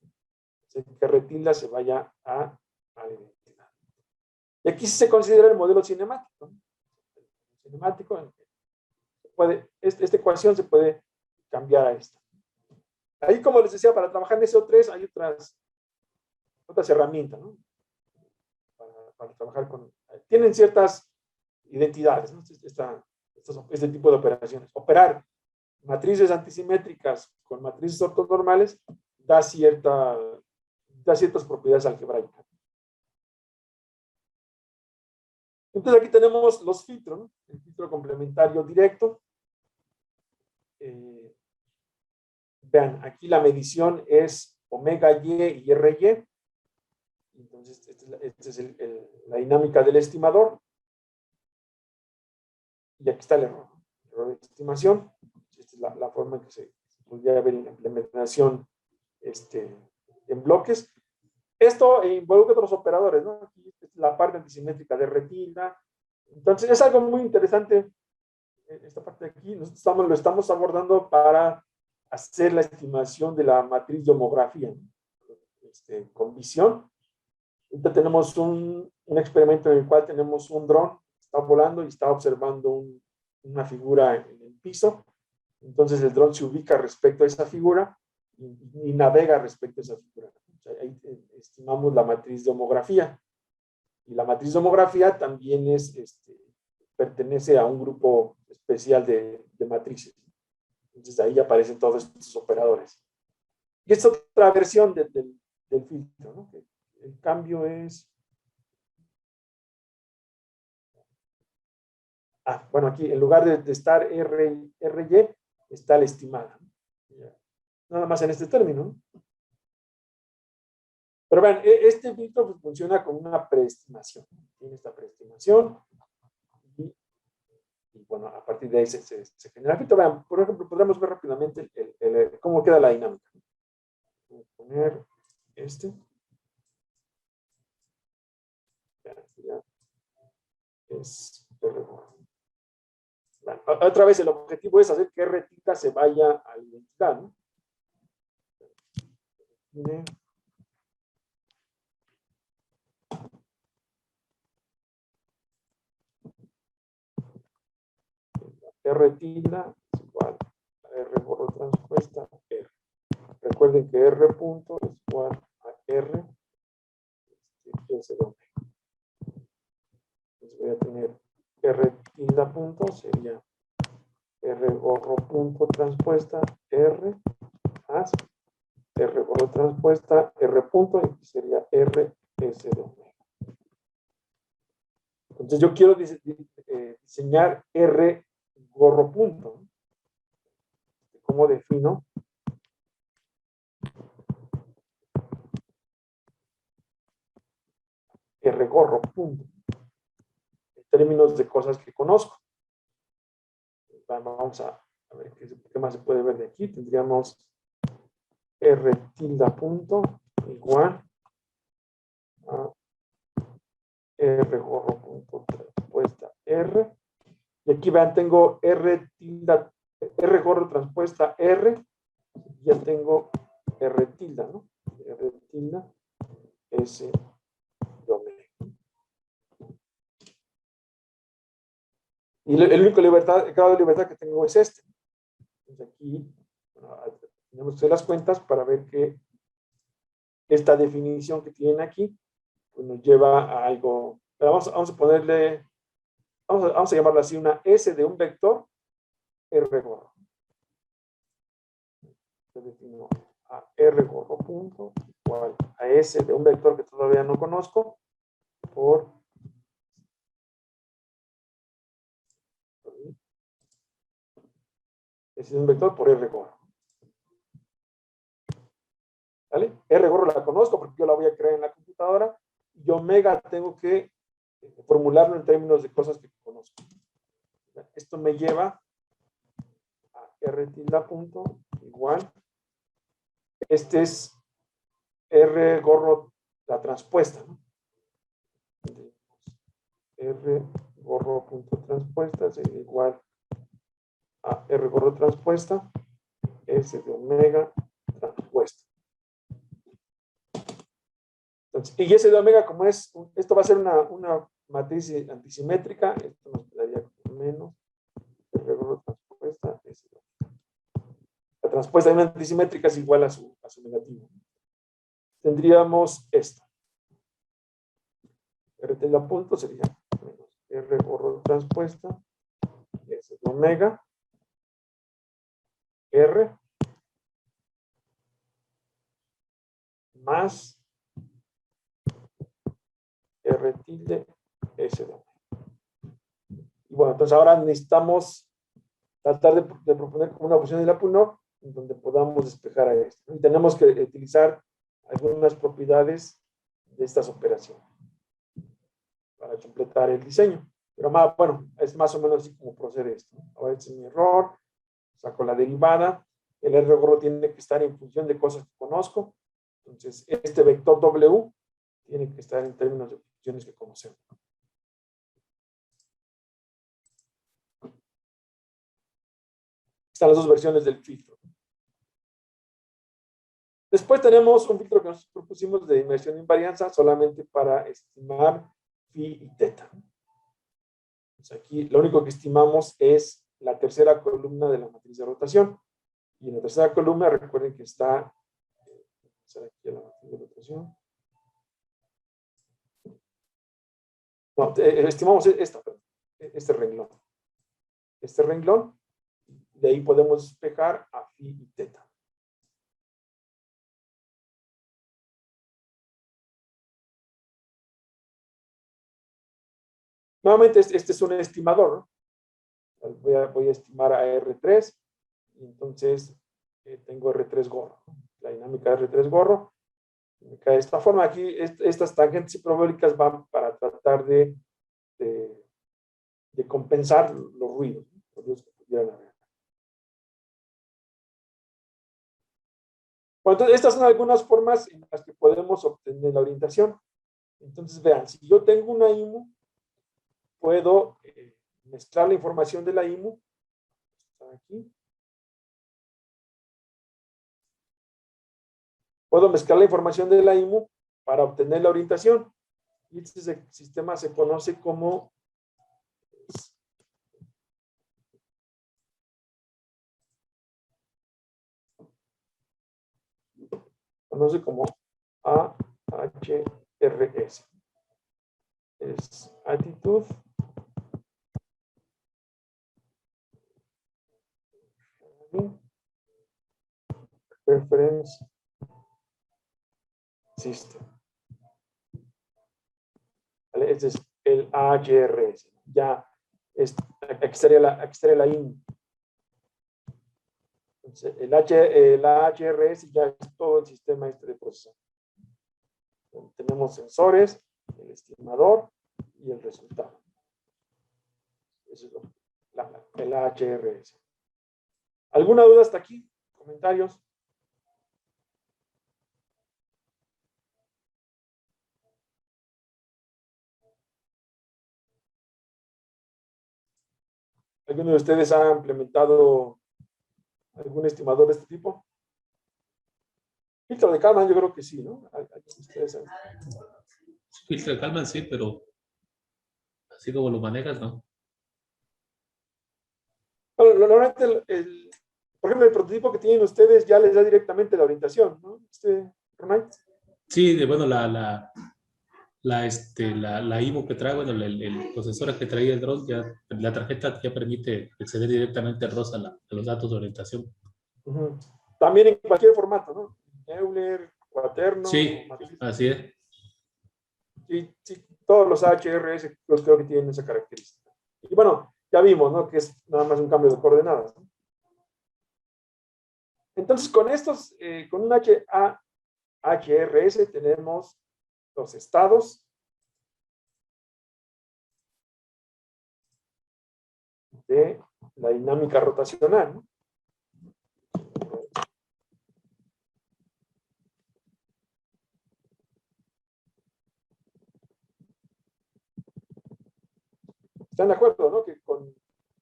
Es que R tilde se vaya a la identidad. Y aquí se considera el modelo cinemático, ¿no? El cinemático, esta ecuación se puede cambiar a esta. Ahí, como les decía, para trabajar en SO3 hay otras herramientas, ¿no? Para trabajar tienen ciertas identidades, ¿no? Este tipo de operaciones. Operar matrices antisimétricas con matrices ortonormales da ciertas propiedades algebraicas. Entonces aquí tenemos los filtros, ¿no? El filtro complementario directo. Vean, aquí la medición es omega y RY. Entonces, esta es la dinámica del estimador. Y aquí está el error de estimación. Esta es la forma en que se podría ver en la implementación en bloques. Esto involucra otros operadores, ¿no? Aquí es la parte antisimétrica de retina. Entonces, es algo muy interesante. Esta parte de aquí lo estamos abordando para hacer la estimación de la matriz de homografía, ¿no? Con visión. Ahorita tenemos un experimento en el cual tenemos un dron que está volando y está observando una figura en el piso. Entonces el dron se ubica respecto a esa figura y navega respecto a esa figura. O sea, ahí estimamos la matriz de homografía. Y la matriz de homografía también pertenece a un grupo especial de matrices. Entonces ahí aparecen todos estos operadores. Y esta es otra versión del filtro, ¿no? El cambio es... bueno, aquí en lugar de estar RY, está la estimada. Nada más en este término, ¿no? Pero vean, este filtro pues, funciona con una preestimación. Tiene esta preestimación. Y bueno, a partir de ahí se genera el filtro. Vean, por ejemplo, podemos ver rápidamente cómo queda la dinámica. Voy a poner ya es bueno, otra vez el objetivo es hacer que R tilde se vaya a la identidad, ¿no? R tilde es igual a R por transpuesta R. Recuerden que R punto es igual a R S de omega. Entonces voy a tener R tilde punto sería R gorro punto transpuesta R más R gorro transpuesta R punto y sería R S de omega. Entonces yo quiero diseñar R gorro punto. ¿Cómo defino? R gorro punto. En términos de cosas que conozco. Vamos a ver qué más se puede ver de aquí. Tendríamos R tilde punto igual a R gorro punto transpuesta R. Y aquí vean, tengo R gorro transpuesta R. Ya tengo R tilde, ¿no? R tilde S de omega. Y el único grado de libertad que tengo es este. Entonces aquí tenemos que hacer las cuentas para ver que esta definición que tienen aquí pues nos lleva a algo. Pero vamos a ponerle, vamos a llamarlo así, una S de un vector R gorro. Yo defino a R gorro punto igual a S de un vector que todavía no conozco por S de un vector por R gorro. ¿Vale? R gorro la conozco porque yo la voy a crear en la computadora y omega tengo que formularlo en términos de cosas que conozco. Esto me lleva a R tilde punto igual. Este es R gorro la transpuesta, ¿no? R gorro punto transpuesta sería igual a R gorro transpuesta S de omega transpuesta. Entonces, y S de omega, como esto va a ser una matriz antisimétrica, esto nos quedaría con menos R gorro transpuesta S de omega. La transpuesta de una antisimétrica es igual a su negativo. Tendríamos esto. R tilde punto sería menos R gorro transpuesta S de omega R más R tilde S doble. Y bueno, entonces ahora necesitamos tratar de proponer como una función de la Punov en donde podamos despejar a esto. Y tenemos que utilizar algunas propiedades de estas operaciones para completar el diseño. Pero más, bueno, es más o menos así como procede esto. Ahora este es mi error, saco la derivada, el R gorro tiene que estar en función de cosas que conozco, entonces este vector W tiene que estar en términos de funciones que conocemos. Están las dos versiones del filtro. Después tenemos un filtro que nos propusimos de inmersión invarianza solamente para estimar phi y teta. Pues aquí lo único que estimamos es la tercera columna de la matriz de rotación. Y en la tercera columna recuerden que está aquí la matriz de rotación. No, estimamos este renglón. Este renglón, de ahí podemos despejar a phi y teta. Nuevamente, este es un estimador, ¿no? Voy a estimar a R3, y entonces tengo R3 gorro, ¿no? La dinámica de R3 gorro. Me cae de esta forma. Aquí estas tangentes hiperbólicas van para tratar de compensar los ruidos, ¿no? Los ruidos que pudieran haber. Bueno, entonces estas son algunas formas en las que podemos obtener la orientación. Entonces vean, si yo tengo una IMU, puedo mezclar la información de la IMU. Aquí. Puedo mezclar la información de la IMU para obtener la orientación. Y este sistema se conoce como AHRS. Es Attitude Reference System. ¿Vale? Este es el AHRS. Ya aquí estaría la IMU. Entonces, el AHRS ya es todo el sistema de proceso. Tenemos sensores, el estimador y el resultado. Eso es el AHRS. ¿Alguna duda hasta aquí? ¿Comentarios? ¿Alguno de ustedes ha implementado algún estimador de este tipo? Filtro de Kalman, yo creo que sí, ¿no? Ustedes saben. Filtro de Kalman sí, pero así como lo manejas, ¿no? Bueno, normalmente, por ejemplo, el prototipo que tienen ustedes ya les da directamente la orientación, ¿no? Ronald. Sí, bueno, la IMU que trae, bueno, el procesor que traía el drone, ya, la tarjeta ya permite acceder directamente a ROS a los datos de orientación. También en cualquier formato, ¿no? Euler, cuaterno. Sí, así es. Sí, todos los HRS creo que tienen esa característica. Y bueno, ya vimos, ¿no? Que es nada más un cambio de coordenadas, ¿no? Entonces, con estos, con un HRS tenemos los estados de la dinámica rotacional, ¿no? ¿Están de acuerdo, no? Que con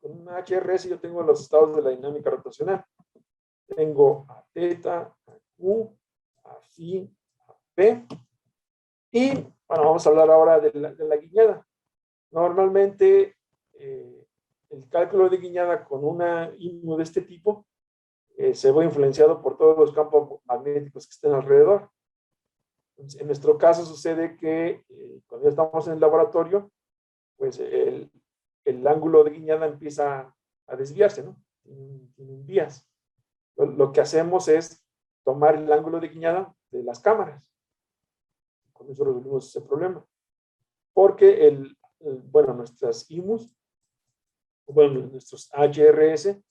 un HRS yo tengo los estados de la dinámica rotacional. Tengo a teta, a Q, a phi, a P. Y, bueno, vamos a hablar ahora de la guiñada. Normalmente, el cálculo de guiñada con una IMU de este tipo se ve influenciado por todos los campos magnéticos que estén alrededor. Entonces, en nuestro caso sucede que cuando ya estamos en el laboratorio, pues el ángulo de guiñada empieza a desviarse, ¿no? Tiene un bias. Lo que hacemos es tomar el ángulo de guiñada de las cámaras. con eso resolvimos ese problema. Porque bueno, nuestras IMUs, bueno, nuestros HRS,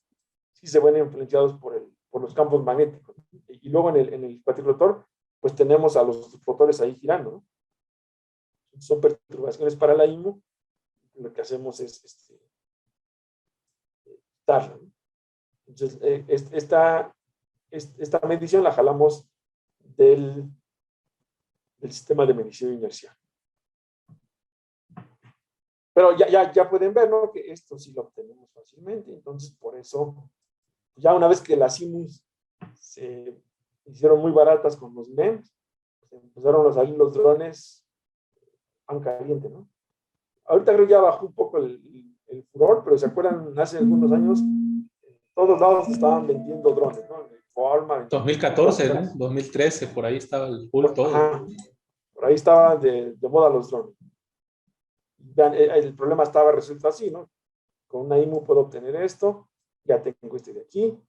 sí se ven influenciados por los campos magnéticos. Y luego en el cuatricrotor, pues tenemos a los rotores ahí girando, ¿no? Son perturbaciones para la IMU. Lo que hacemos es quitarla, ¿no? Entonces, esta medición la jalamos del sistema de medición inercial. Pero ya pueden ver, ¿no? Que esto sí lo obtenemos fácilmente. Entonces, por eso, ya una vez que las IMUs se hicieron muy baratas con los MEMS, empezaron a salir los drones pan caliente, ¿no? Ahorita creo que ya bajó un poco el furor, pero ¿se acuerdan? Hace algunos años, en todos lados estaban vendiendo drones, ¿no? En Walmart. 2014, ¿no? 2013, por ahí estaba el full todo. Ajá, por ahí estaban de moda los drones. El problema estaba resuelto así, ¿no? Con una IMU puedo obtener esto, ya tengo este de aquí,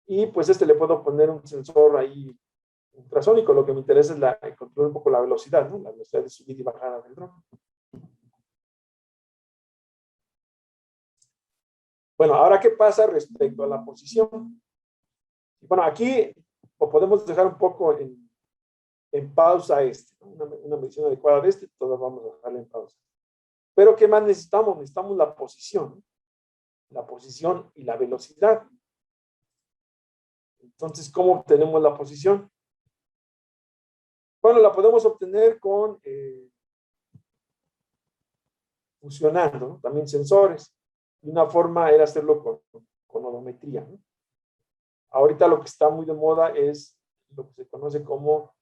y pues le puedo poner un sensor ahí ultrasónico. Lo que me interesa es controlar un poco la velocidad, ¿no? La velocidad de subida y bajada del dron. Bueno, ahora, ¿qué pasa respecto a la posición? Bueno, aquí podemos dejar un poco en pausa ¿no? Una medición adecuada de todos vamos a dejarla en pausa. Pero, ¿qué más necesitamos? Necesitamos la posición y la velocidad. Entonces, ¿cómo obtenemos la posición? Bueno, la podemos obtener fusionando, ¿no? También sensores. Y una forma era hacerlo con odometría, ¿no? Ahorita lo que está muy de moda es lo que se conoce como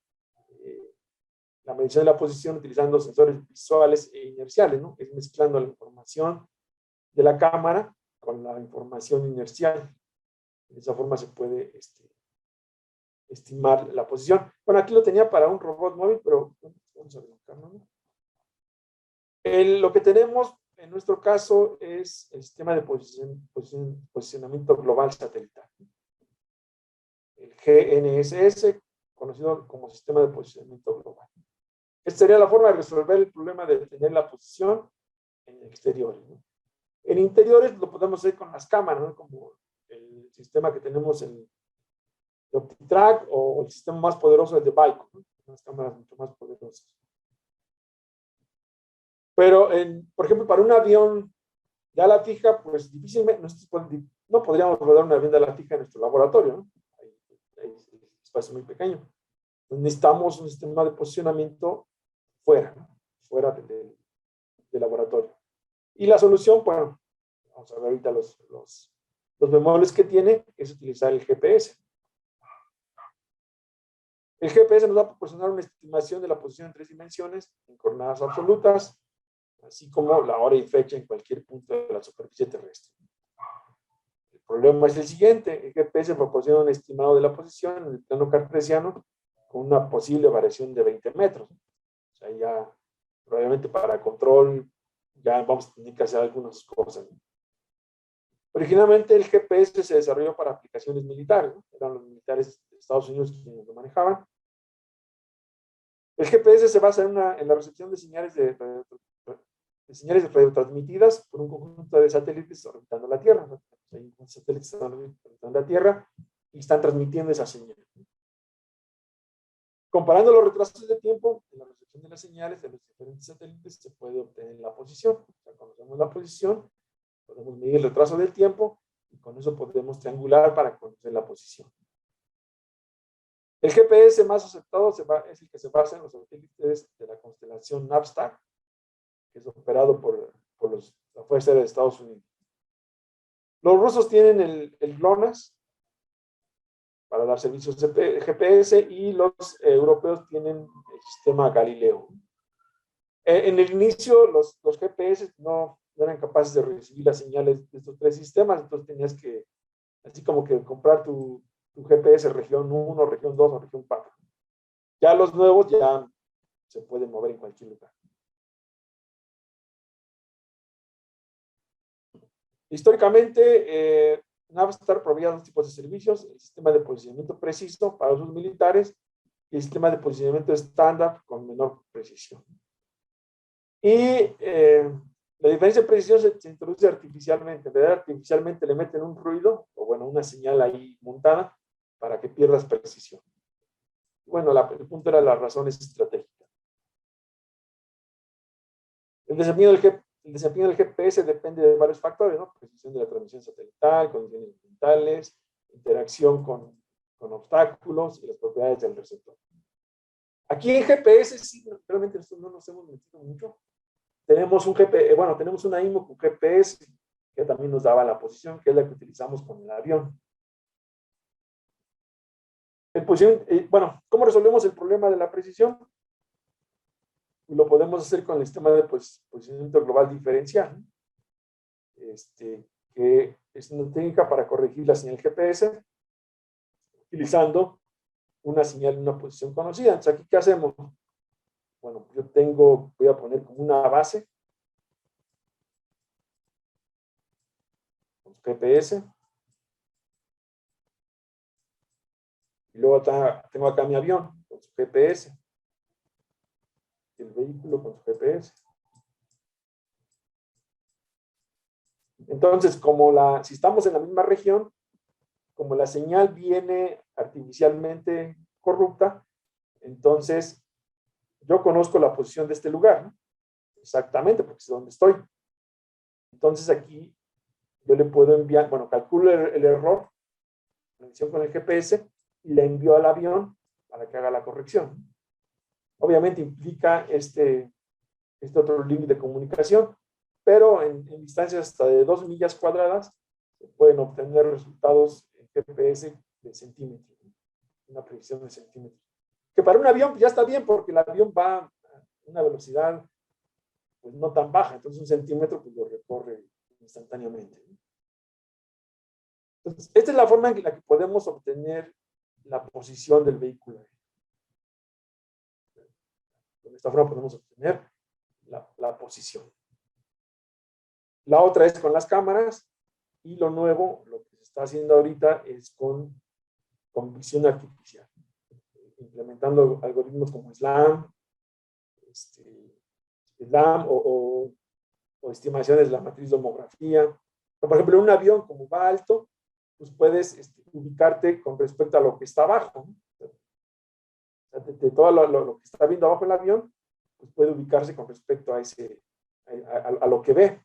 la medición de la posición utilizando sensores visuales e inerciales, ¿no? Es mezclando la información de la cámara con la información inercial. De esa forma se puede estimar la posición. Bueno, aquí lo tenía para un robot móvil, pero vamos a verificarlo, ¿no? Lo que tenemos en nuestro caso es el sistema de posicionamiento global satelital. El GNSS, conocido como sistema de posicionamiento global. Esta sería la forma de resolver el problema de tener la posición en exteriores, ¿no? En interiores lo podemos hacer con las cámaras, ¿no? Como el sistema que tenemos de OptiTrack o el sistema más poderoso, el de Baiko, ¿no? Unas cámaras mucho más poderosas. Pero, por ejemplo, para un avión de ala fija, pues difícilmente no podríamos rodar un avión de ala fija en nuestro laboratorio, ¿no? Hay un espacio muy pequeño. Entonces, necesitamos un sistema de posicionamiento fuera, ¿no? Fuera del laboratorio. Y la solución, bueno, vamos a ver ahorita los bemoles que tiene, es utilizar el GPS. El GPS nos va a proporcionar una estimación de la posición en 3 dimensiones, en coordenadas absolutas, así como la hora y fecha en cualquier punto de la superficie terrestre. El problema es el siguiente: el GPS proporciona un estimado de la posición en el plano cartesiano con una posible variación de 20 metros. O sea, ya probablemente para control ya vamos a tener que hacer algunas cosas, ¿no? Originalmente el GPS se desarrolló para aplicaciones militares, ¿no? Eran los militares de Estados Unidos quienes lo manejaban. El GPS se basa en la recepción de señales radiotransmitidas por un conjunto de satélites orbitando la Tierra, ¿no? Hay satélites que están orbitando la Tierra y están transmitiendo esa señal. Comparando los retrasos de tiempo en la recepción de las señales de los diferentes satélites, se puede obtener la posición. O sea, conocemos la posición, podemos medir el retraso del tiempo y con eso podemos triangular para conocer la posición. El GPS más aceptado es el que se basa en los satélites de la constelación Navstar, que es operado por la Fuerza Aérea de Estados Unidos. Los rusos tienen el GLONASS para dar servicios de GPS y los europeos tienen el sistema Galileo. En el inicio los GPS no eran capaces de recibir las señales de estos 3 sistemas, entonces tenías que, así como que comprar tu GPS región 1, región 2 o región 4. Ya los nuevos ya se pueden mover en cualquier lugar. Históricamente, Navstar proveía 2 tipos de servicios: el sistema de posicionamiento preciso para usos militares y el sistema de posicionamiento estándar con menor precisión. Y la diferencia de precisión se introduce artificialmente. En realidad, artificialmente le meten un ruido, o bueno, una señal ahí montada, para que pierdas precisión. Bueno, el punto era las razones estratégicas. El desempeño del GPS depende de varios factores, ¿no? Precisión de la transmisión satelital, condiciones ambientales, interacción con obstáculos y las propiedades del receptor. Aquí en GPS, sí, realmente no nos hemos metido mucho. Tenemos un GPS, bueno, tenemos una IMO con GPS que también nos daba la posición, que es la que utilizamos con el avión. Bueno, ¿cómo resolvemos el problema de la precisión? Lo podemos hacer con el sistema de posicionamiento global diferencial, que es una técnica para corregir la señal GPS utilizando una señal en una posición conocida. Entonces, ¿aquí qué hacemos? Bueno, voy a poner como una base con GPS. Y luego tengo acá mi avión con su GPS. El vehículo con su GPS. Entonces, si estamos en la misma región, como la señal viene artificialmente corrupta, entonces yo conozco la posición de este lugar, ¿no? Exactamente, porque es donde estoy. Entonces aquí yo le puedo enviar, bueno, calculo el error, la conexión con el GPS, y le envío al avión para que haga la corrección. Obviamente implica este otro link de comunicación, pero en distancias hasta de 2 millas cuadradas se pueden obtener resultados en GPS de centímetros, una precisión de centímetros. Que para un avión ya está bien, porque el avión va a una velocidad pues no tan baja, entonces 1 centímetro pues lo recorre instantáneamente. Entonces, esta es la forma en la que podemos obtener la posición del vehículo. De esta forma podemos obtener la posición. La otra es con las cámaras, y lo nuevo, lo que se está haciendo ahorita, es con visión artificial, implementando algoritmos como SLAM, o estimaciones de la matriz de homografía. Por ejemplo, en un avión, como va alto, pues puedes ubicarte con respecto a lo que está abajo, ¿no? De todo lo que está viendo abajo el avión, pues puede ubicarse con respecto a lo que ve.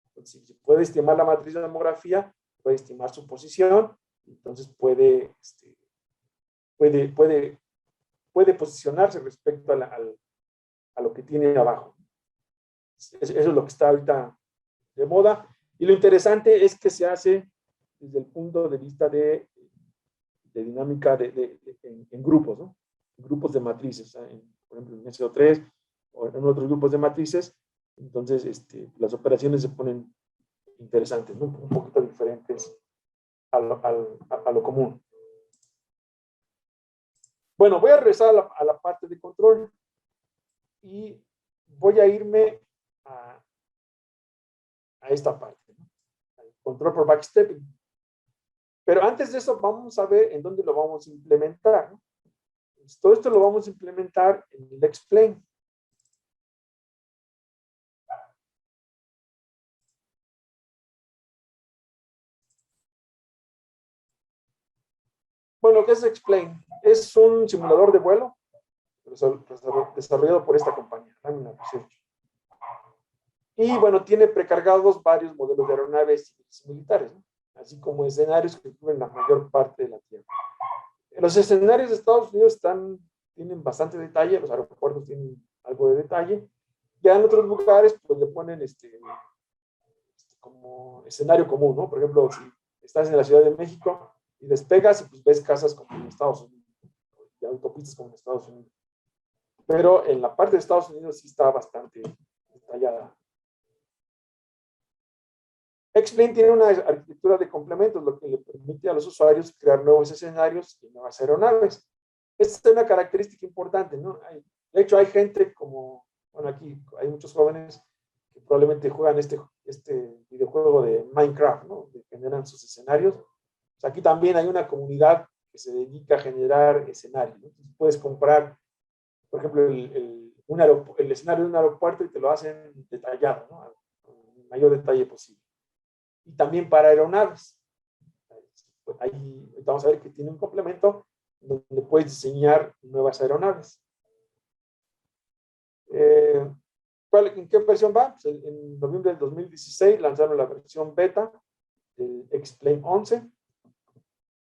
Entonces, si puede estimar la matriz de homografía, puede estimar su posición, entonces puede posicionarse respecto a lo que tiene abajo. Eso es lo que está ahorita de moda. Y lo interesante es que se hace desde el punto de vista de dinámica en grupos, ¿no? Grupos de matrices, por ejemplo, en SO3 o en otros grupos de matrices. Entonces, las operaciones se ponen interesantes, ¿no? Un poquito diferentes a lo común. Bueno, voy a regresar a la parte de control y voy a irme a esta parte, ¿no? Al control por backstepping. Pero antes de eso, vamos a ver en dónde lo vamos a implementar, ¿no? Entonces, todo esto lo vamos a implementar en el explain. Bueno, ¿qué es explain? Es un simulador de vuelo desarrollado por esta compañía, Laminar Research. Y bueno, tiene precargados varios modelos de aeronaves militares, ¿no? Así como escenarios que cubren la mayor parte de la Tierra. Los escenarios de Estados Unidos tienen bastante detalle, los aeropuertos tienen algo de detalle. Ya en otros lugares, pues le ponen como escenario común, ¿no? Por ejemplo, si estás en la Ciudad de México y despegas y pues ves casas como en Estados Unidos, y autopistas como en Estados Unidos. Pero en la parte de Estados Unidos sí está bastante detallada. Explain tiene una arquitectura de complementos, lo que le permite a los usuarios crear nuevos escenarios y nuevas aeronaves. Esta es una característica importante, ¿no? De hecho, hay gente como, bueno, aquí hay muchos jóvenes que probablemente juegan este videojuego de Minecraft, ¿no? Que generan sus escenarios. O sea, aquí también hay una comunidad que se dedica a generar escenarios, ¿no? Entonces puedes comprar, por ejemplo, el escenario de un aeropuerto y te lo hacen detallado, ¿no? Con el mayor detalle posible. Y también para aeronaves. Ahí vamos a ver que tiene un complemento donde puedes diseñar nuevas aeronaves. ¿En qué versión va? Pues en noviembre del 2016 lanzaron la versión beta del X-Plane 11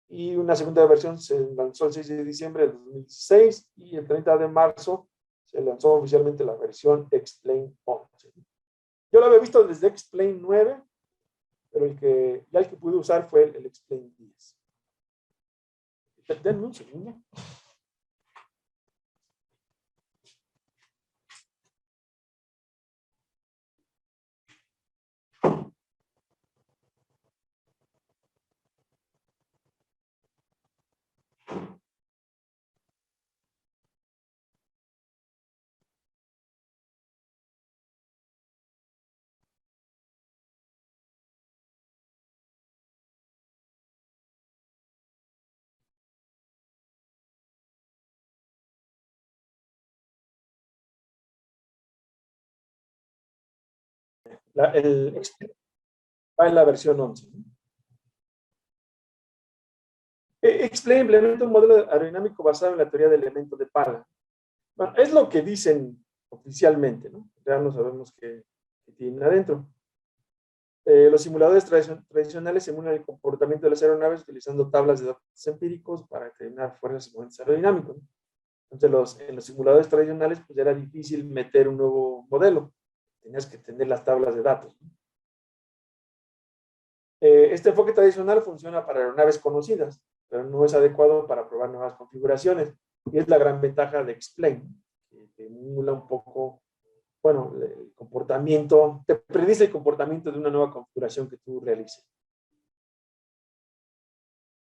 y una segunda versión se lanzó el 6 de diciembre del 2016 y el 30 de marzo se lanzó oficialmente la versión X-Plane 11. Yo lo había visto desde X-Plane 9, pero el que pude usar fue el X-Plane 10. Denme un segundo. El X-Plane va en la versión 11. X-Plane implementa un modelo aerodinámico basado en la teoría del elemento de Pala. Bueno, es lo que dicen oficialmente, ¿no? Ya no sabemos qué tienen adentro. Los simuladores tradicionales simulan el comportamiento de las aeronaves utilizando tablas de datos empíricos para determinar fuerzas y momentos aerodinámicos, ¿no? Entonces, en los simuladores tradicionales, pues era difícil meter un nuevo modelo. Tenías que tener las tablas de datos, ¿no? Este enfoque tradicional funciona para aeronaves conocidas, pero no es adecuado para probar nuevas configuraciones. Y es la gran ventaja de X-Plane, que emula un poco, bueno, el comportamiento, te predice el comportamiento de una nueva configuración que tú realices.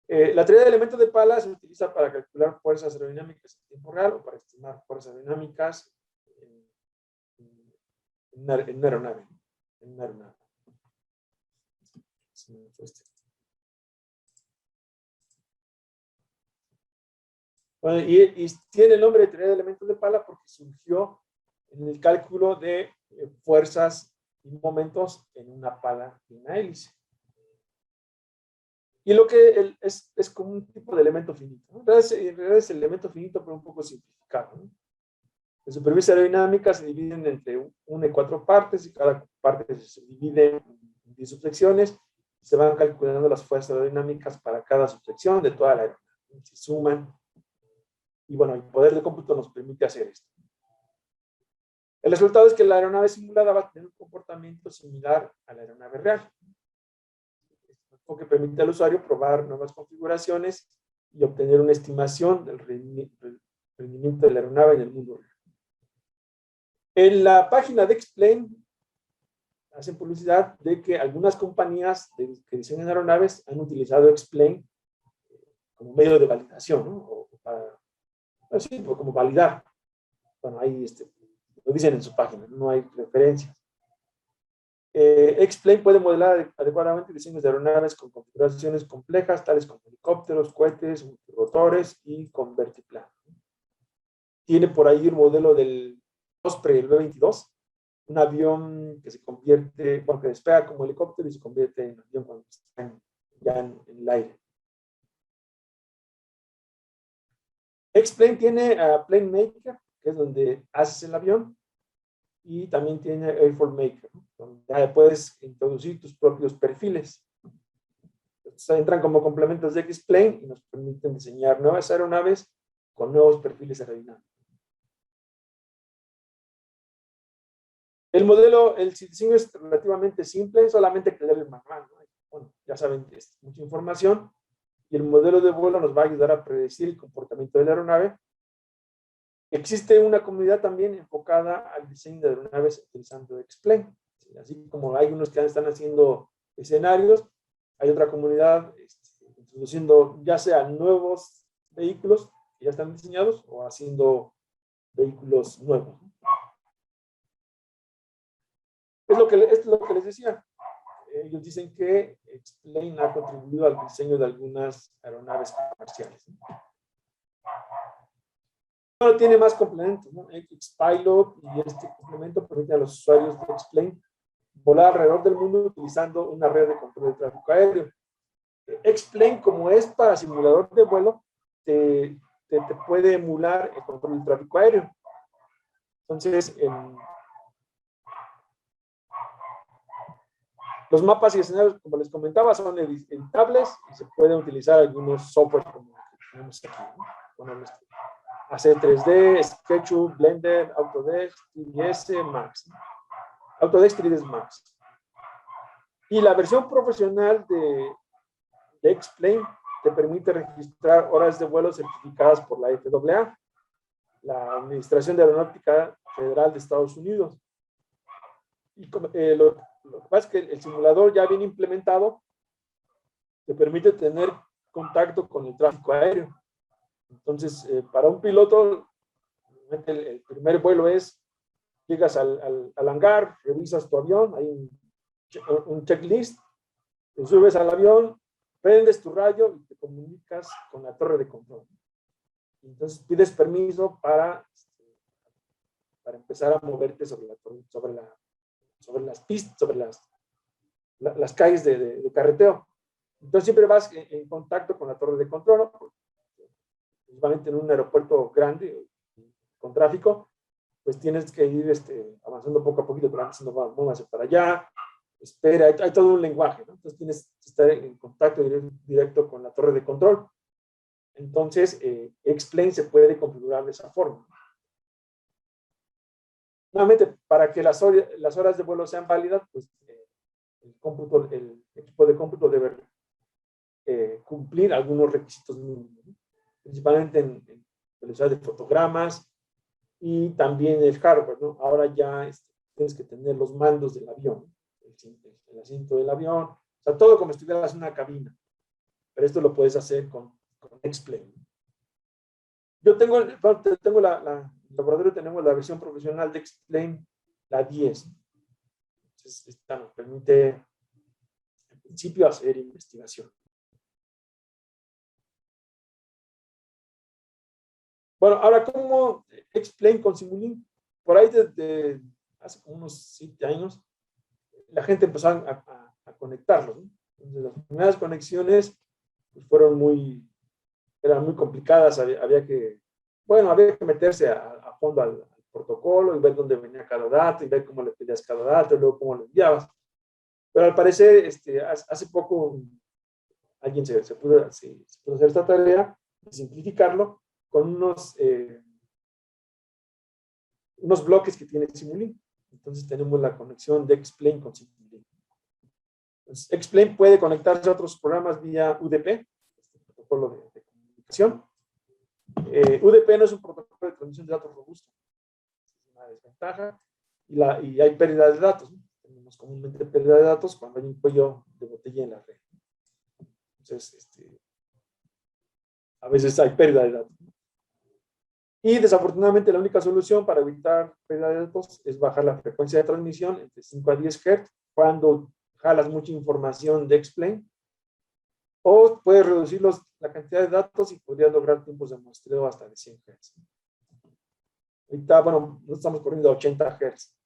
La teoría de elementos de Pala se utiliza para calcular fuerzas aerodinámicas en tiempo real o para estimar fuerzas aerodinámicas en una aeronave. Bueno, y tiene el nombre de teoría de elementos de Pala porque surgió en el cálculo de fuerzas y momentos en una pala y una hélice. Y lo que es como un tipo de elemento finito, ¿no? En realidad es el elemento finito, pero un poco simplificado, ¿no? Las superficies aerodinámicas se dividen entre 1 y 4 partes, y cada parte se divide en 10 subsecciones, y se van calculando las fuerzas aerodinámicas para cada subsección de toda la aeronave. Se suman, y bueno, el poder de cómputo nos permite hacer esto. El resultado es que la aeronave simulada va a tener un comportamiento similar a la aeronave real, lo que permite al usuario probar nuevas configuraciones y obtener una estimación del rendimiento de la aeronave en el mundo real. En la página de X-Plane hacen publicidad de que algunas compañías que diseñan aeronaves han utilizado X-Plane como medio de validación, ¿no? O para, así, como validar. Bueno, ahí lo dicen en su página, no hay referencias. X-Plane puede modelar adecuadamente diseños de aeronaves con configuraciones complejas, tales como helicópteros, cohetes, multirotores y convertiplanos. Tiene por ahí el modelo del Osprey, el B-22, un avión que se convierte, bueno, que despega como helicóptero y se convierte en avión cuando está ya en el aire. X-Plane tiene a Plane Maker, que es donde haces el avión, y también tiene Airfoil Maker, ¿no? Donde ya puedes introducir tus propios perfiles. Entonces, entran como complementos de X-Plane y nos permiten diseñar nuevas aeronaves con nuevos perfiles aerodinámicos. El diseño es relativamente simple, solamente que leer el manual, ¿no? Bueno, ya saben, es mucha información, y el modelo de vuelo nos va a ayudar a predecir el comportamiento de la aeronave. Existe una comunidad también enfocada al diseño de aeronaves utilizando X-Plane. Así como hay unos que están haciendo escenarios, hay otra comunidad introduciendo ya sea nuevos vehículos que ya están diseñados o haciendo vehículos nuevos. Es lo que les decía. ellos dicen que X-Plane ha contribuido al diseño de algunas aeronaves comerciales, ¿no? Pero tiene más complementos, ¿no? X-Pilot y este complemento permite a los usuarios de X-Plane volar alrededor del mundo utilizando una red de control de tráfico aéreo. X-Plane, como es para simulador de vuelo, te puede emular el control del tráfico aéreo. Entonces, los mapas y escenarios, como les comentaba, son editables y se pueden utilizar algunos software como los que tenemos aquí, ¿no? Bueno, hacer 3D, SketchUp, Blender, Autodesk, 3ds Max, ¿no? Autodesk 3ds Max. Y la versión profesional de X-Plane te permite registrar horas de vuelo certificadas por la FAA, la Administración de Aeronáutica Federal de Estados Unidos. Y lo que pasa es que el simulador ya bien implementado te permite tener contacto con el tráfico aéreo. Entonces, para un piloto, el primer vuelo es, llegas al hangar, revisas tu avión, hay un checklist, te subes al avión, prendes tu radio y te comunicas con la torre de control. Entonces pides permiso para empezar a moverte sobre las pistas, sobre las calles de carreteo. Entonces siempre vas en contacto con la torre de control, ¿no? Principalmente en un aeropuerto grande con tráfico, pues tienes que ir avanzando poco a poquito, pero antes no muévase para allá, espera, hay todo un lenguaje, ¿no? Entonces tienes que estar en contacto directo con la torre de control. Entonces, X-Plane se puede configurar de esa forma. Nuevamente, para que las horas de vuelo sean válidas, pues el equipo de cómputo debe cumplir algunos requisitos mínimos, ¿no? Principalmente en velocidad de fotogramas y también el hardware, ¿no? Ahora ya tienes que tener los mandos del avión, el asiento del avión, o sea, todo como si estuvieras en una cabina. Pero esto lo puedes hacer con X-Plane. Yo tengo el laboratorio, tenemos la versión profesional de X-Plane, la 10. Entonces, esta nos permite, en principio, hacer investigación. Bueno, ahora, ¿cómo X-Plane con Simulink? Por ahí desde hace como unos 7 años, la gente empezó a conectarlos, ¿no? Entonces, las primeras conexiones pues, eran muy complicadas, había que meterse a fondo al protocolo y ver dónde venía cada dato y ver cómo le pedías cada dato y luego cómo lo enviabas. Pero al parecer, hace poco alguien se pudo hacer esta tarea de simplificarlo con unos bloques que tiene Simulink. Entonces tenemos la conexión de X-Plane con Simulink. Entonces, X-Plane puede conectarse a otros programas vía UDP, protocolo de comunicación. UDP no es un protocolo de transmisión de datos robusto. Es una desventaja. Y hay pérdida de datos, ¿no? Tenemos comúnmente pérdida de datos cuando hay un cuello de botella en la red. Entonces, a veces hay pérdida de datos. Y desafortunadamente la única solución para evitar pérdida de datos es bajar la frecuencia de transmisión entre 5 a 10 Hz cuando jalas mucha información de X-Plane, o puedes reducir la cantidad de datos y podrías lograr tiempos de muestreo hasta de 100 Hz. Ahorita, bueno, no estamos corriendo a 80 Hz.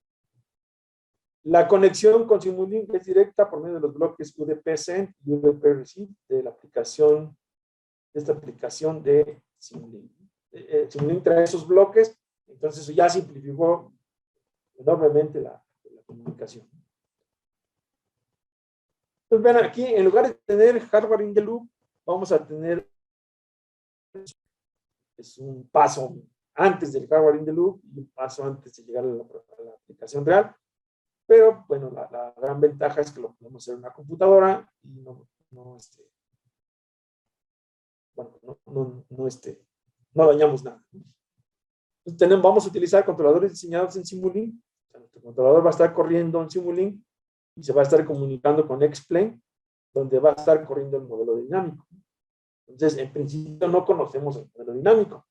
La conexión con Simulink es directa por medio de los bloques UDP-Send y UDP-Receive de esta aplicación de Simulink. Simulink trae esos bloques, entonces eso ya simplificó enormemente la comunicación. Entonces, ven aquí, en lugar de tener hardware in the loop, vamos a tener un paso antes del hardware in the loop y un paso antes de llegar a la aplicación real. Pero, bueno, la gran ventaja es que lo podemos hacer en una computadora y no dañamos nada. Entonces, vamos a utilizar controladores diseñados en Simulink. O sea, nuestro controlador va a estar corriendo en Simulink y se va a estar comunicando con X-Plane, donde va a estar corriendo el modelo dinámico. Entonces, en principio no conocemos el modelo dinámico.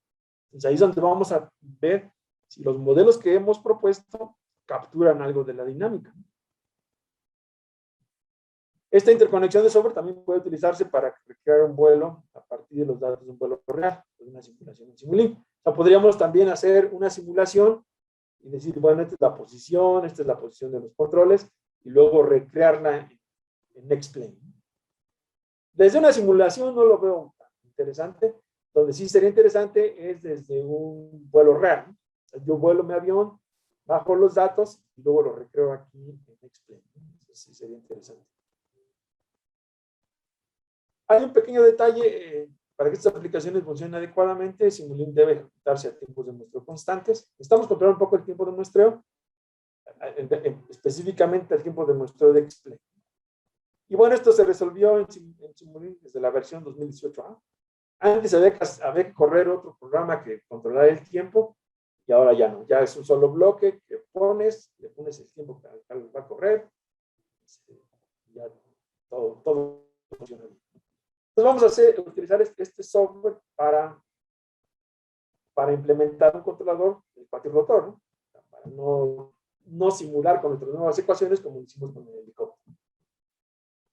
Entonces, ahí es donde vamos a ver si los modelos que hemos propuesto capturan algo de la dinámica. Esta interconexión de software también puede utilizarse para recrear un vuelo a partir de los datos de un vuelo real, de una simulación en Simulink. O sea, podríamos también hacer una simulación y decir, bueno, esta es la posición de los controles, y luego recrearla en X-Plane. Desde una simulación no lo veo tan interesante. Donde sí sería interesante es desde un vuelo real. O sea, yo vuelo mi avión, bajo los datos y luego lo recreo aquí en X-Plane. Eso sí sería interesante. Hay un pequeño detalle, para que estas aplicaciones funcionen adecuadamente, Simulink debe ejecutarse a tiempos de muestreo constantes. Estamos controlando un poco el tiempo de muestreo, específicamente el tiempo de muestreo de X-Plane. Y bueno, esto se resolvió en Simulink desde la versión 2018. Antes había que correr otro programa que controlara el tiempo, y ahora ya no. Ya es un solo bloque que le pones el tiempo que va a correr, ya todo funciona bien. Entonces vamos a utilizar este software para implementar un controlador de cuatirrotor, ¿no? Para no simular con nuestras nuevas ecuaciones como hicimos con el helicóptero.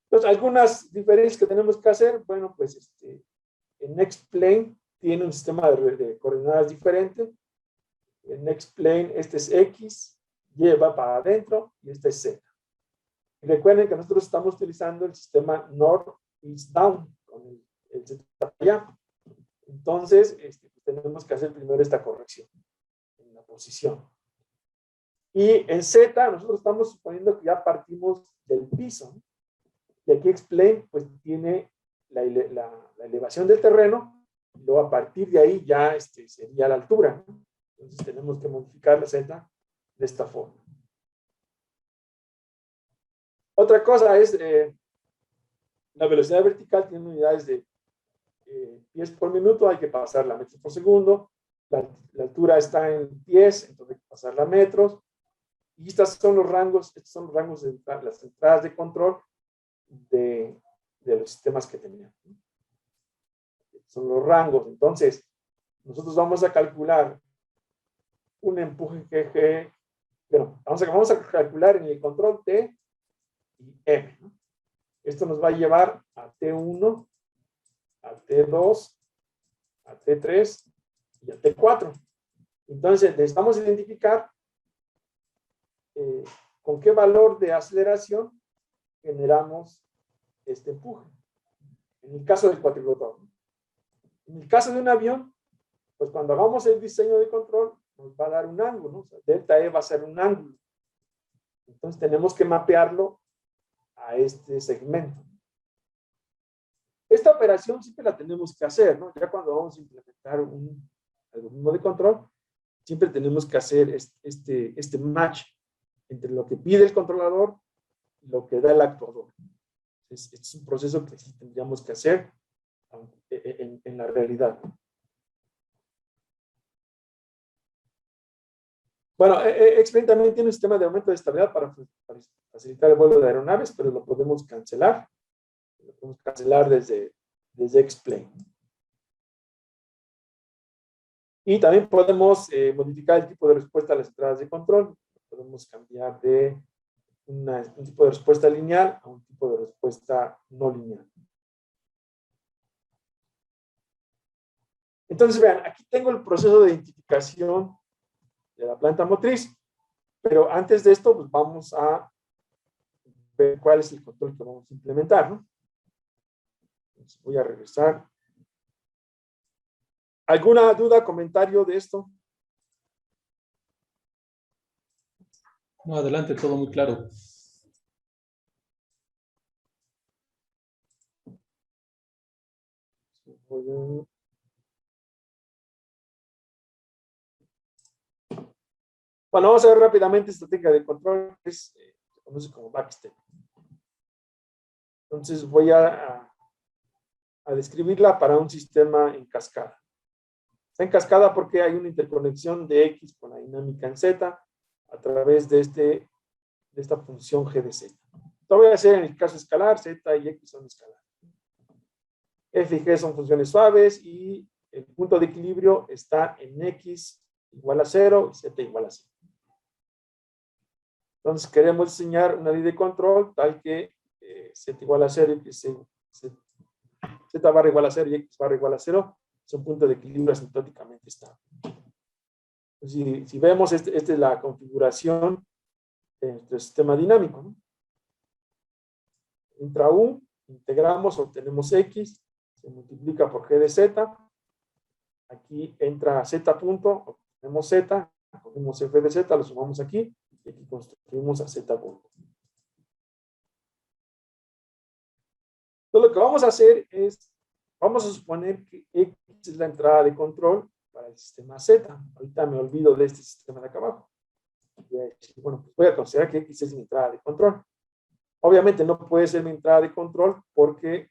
Entonces, algunas diferencias que tenemos que hacer, bueno, pues en X-Plane tiene un sistema de coordenadas diferente. En X-Plane este es X, Y va para adentro y este es Z. Y recuerden que nosotros estamos utilizando el sistema North East Down con el Z para allá. Entonces, tenemos que hacer primero esta corrección en la posición. Y en Z, nosotros estamos suponiendo que ya partimos del piso, ¿no? Y aquí X-Plane, pues tiene la elevación del terreno, y luego a partir de ahí ya sería la altura, ¿no? Entonces tenemos que modificar la Z de esta forma. Otra cosa es la velocidad vertical tiene unidades de pies por minuto, hay que pasarla a metros por segundo. La altura está en pies, entonces hay que pasarla a metros. Y estos son los rangos de las entradas de control de los sistemas que teníamos. Son los rangos. Entonces, nosotros vamos a calcular un empuje GG. Bueno, vamos a calcular en el control T y M, ¿no? Esto nos va a llevar a T1, a T2, a T3 y a T4. Entonces, necesitamos identificar con qué valor de aceleración generamos este empuje. En el caso del cuatrirotor. En el caso de un avión, pues cuando hagamos el diseño de control, nos va a dar un ángulo, ¿no? O sea, delta E va a ser un ángulo. Entonces tenemos que mapearlo a este segmento. Esta operación siempre la tenemos que hacer, ¿no? Ya cuando vamos a implementar un algoritmo de control, siempre tenemos que hacer este match entre lo que pide el controlador y lo que da el actuador. Es un proceso que sí tendríamos que hacer en la realidad. Bueno, X-Plane también tiene un sistema de aumento de estabilidad para facilitar el vuelo de aeronaves, pero lo podemos cancelar. Lo podemos cancelar desde X-Plane. Y también podemos modificar el tipo de respuesta a las entradas de control. Podemos cambiar de un tipo de respuesta lineal a un tipo de respuesta no lineal. Entonces, vean, aquí tengo el proceso de identificación de la planta motriz, pero antes de esto, pues vamos a ver cuál es el control que vamos a implementar, ¿no? Entonces, voy a regresar. ¿Alguna duda, comentario de esto? No, adelante, todo muy claro. Bueno, vamos a ver rápidamente esta técnica de control, que se conoce como backstep. Entonces voy a describirla para un sistema en cascada. Está en cascada porque hay una interconexión de X con la dinámica en Z a través de esta función G de Z. Lo voy a hacer en el caso escalar, Z y X son escalares. F y G son funciones suaves y el punto de equilibrio está en X igual a 0 y Z igual a 0. Entonces queremos diseñar una ley de control tal que Z igual a 0 y que Z barra igual a 0 y X barra igual a 0 son puntos de equilibrio asintóticamente estables. Si vemos, esta es la configuración de nuestro sistema dinámico, ¿no? Entra U, integramos, obtenemos X, se multiplica por G de Z. Aquí entra Z punto, obtenemos Z, ponemos F de Z, lo sumamos aquí, y aquí construimos a Z punto. Entonces lo que vamos a hacer es, vamos a suponer que X es la entrada de control para el sistema Z. Ahorita me olvido de este sistema de acá abajo. Voy a decir, bueno, pues voy a considerar que X es mi entrada de control. Obviamente no puede ser mi entrada de control porque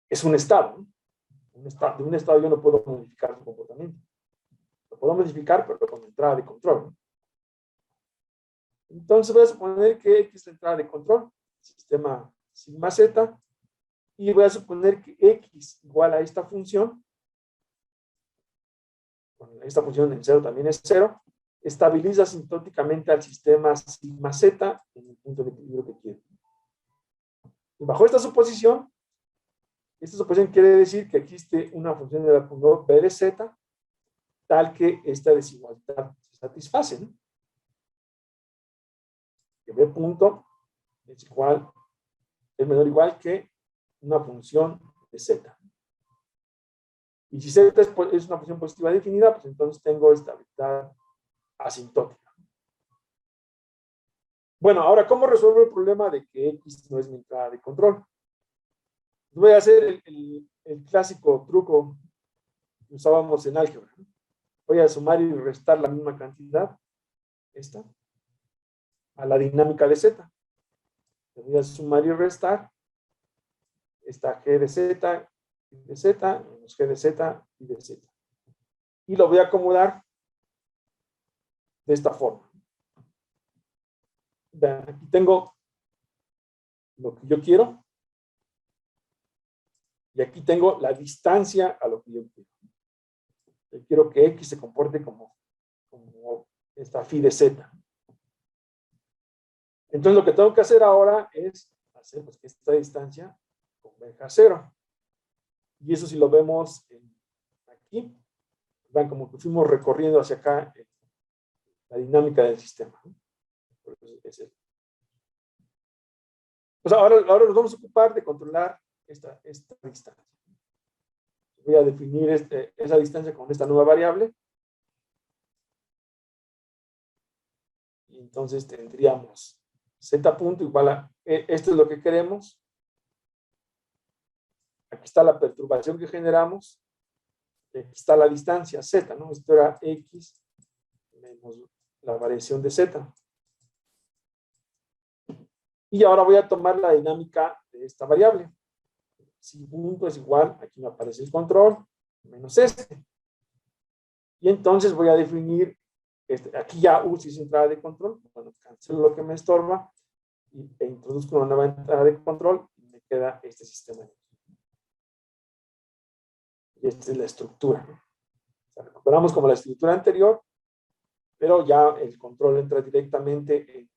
es un estado, ¿no? De un estado yo no puedo modificar su comportamiento. Lo puedo modificar, pero con entrada de control, ¿no? Entonces voy a suponer que X es la entrada de control, sistema sigma Z, y voy a suponer que X igual a esta función, bueno, esta función en 0 también es 0, estabiliza asintóticamente al sistema sigma Z en el punto de equilibrio que quiero. Y bajo esta suposición quiere decir que existe una función de la punto B de Z tal que esta desigualdad se satisface, ¿no? Que B punto es menor o igual que una función de Z. Y si Z es una función positiva definida, pues entonces tengo estabilidad asintótica. Bueno, ahora, ¿cómo resuelvo el problema de que X no es mi entrada de control? Voy a hacer el clásico truco que usábamos en álgebra. Voy a sumar y restar la misma cantidad, esta, a la dinámica de Z. Voy a sumar y restar esta G de Z, menos G de Z y de Z. Y lo voy a acomodar de esta forma. Vean, aquí tengo lo que yo quiero. Y aquí tengo la distancia a lo que yo quiero. Yo quiero que X se comporte como esta phi de Z. Entonces lo que tengo que hacer ahora es hacer pues, que esta distancia converja a 0. Y eso si lo vemos aquí, vean como que fuimos recorriendo hacia acá la dinámica del sistema, ¿no? Por eso es el. Pues ahora nos vamos a ocupar de controlar esta distancia. Voy a definir esa distancia con esta nueva variable. Y entonces tendríamos Z punto igual a, esto es lo que queremos. Aquí está la perturbación que generamos. Aquí está la distancia Z, ¿no? Esto era X menos la variación de Z. Y ahora voy a tomar la dinámica de esta variable. Si punto es igual, aquí me aparece el control, menos este. Y entonces voy a definir, aquí ya U si es entrada de control, bueno, cancelo lo que me estorba e introduzco una nueva entrada de control y me queda este sistema. Y esta es la estructura. O sea, recuperamos como la estructura anterior, pero ya el control entra directamente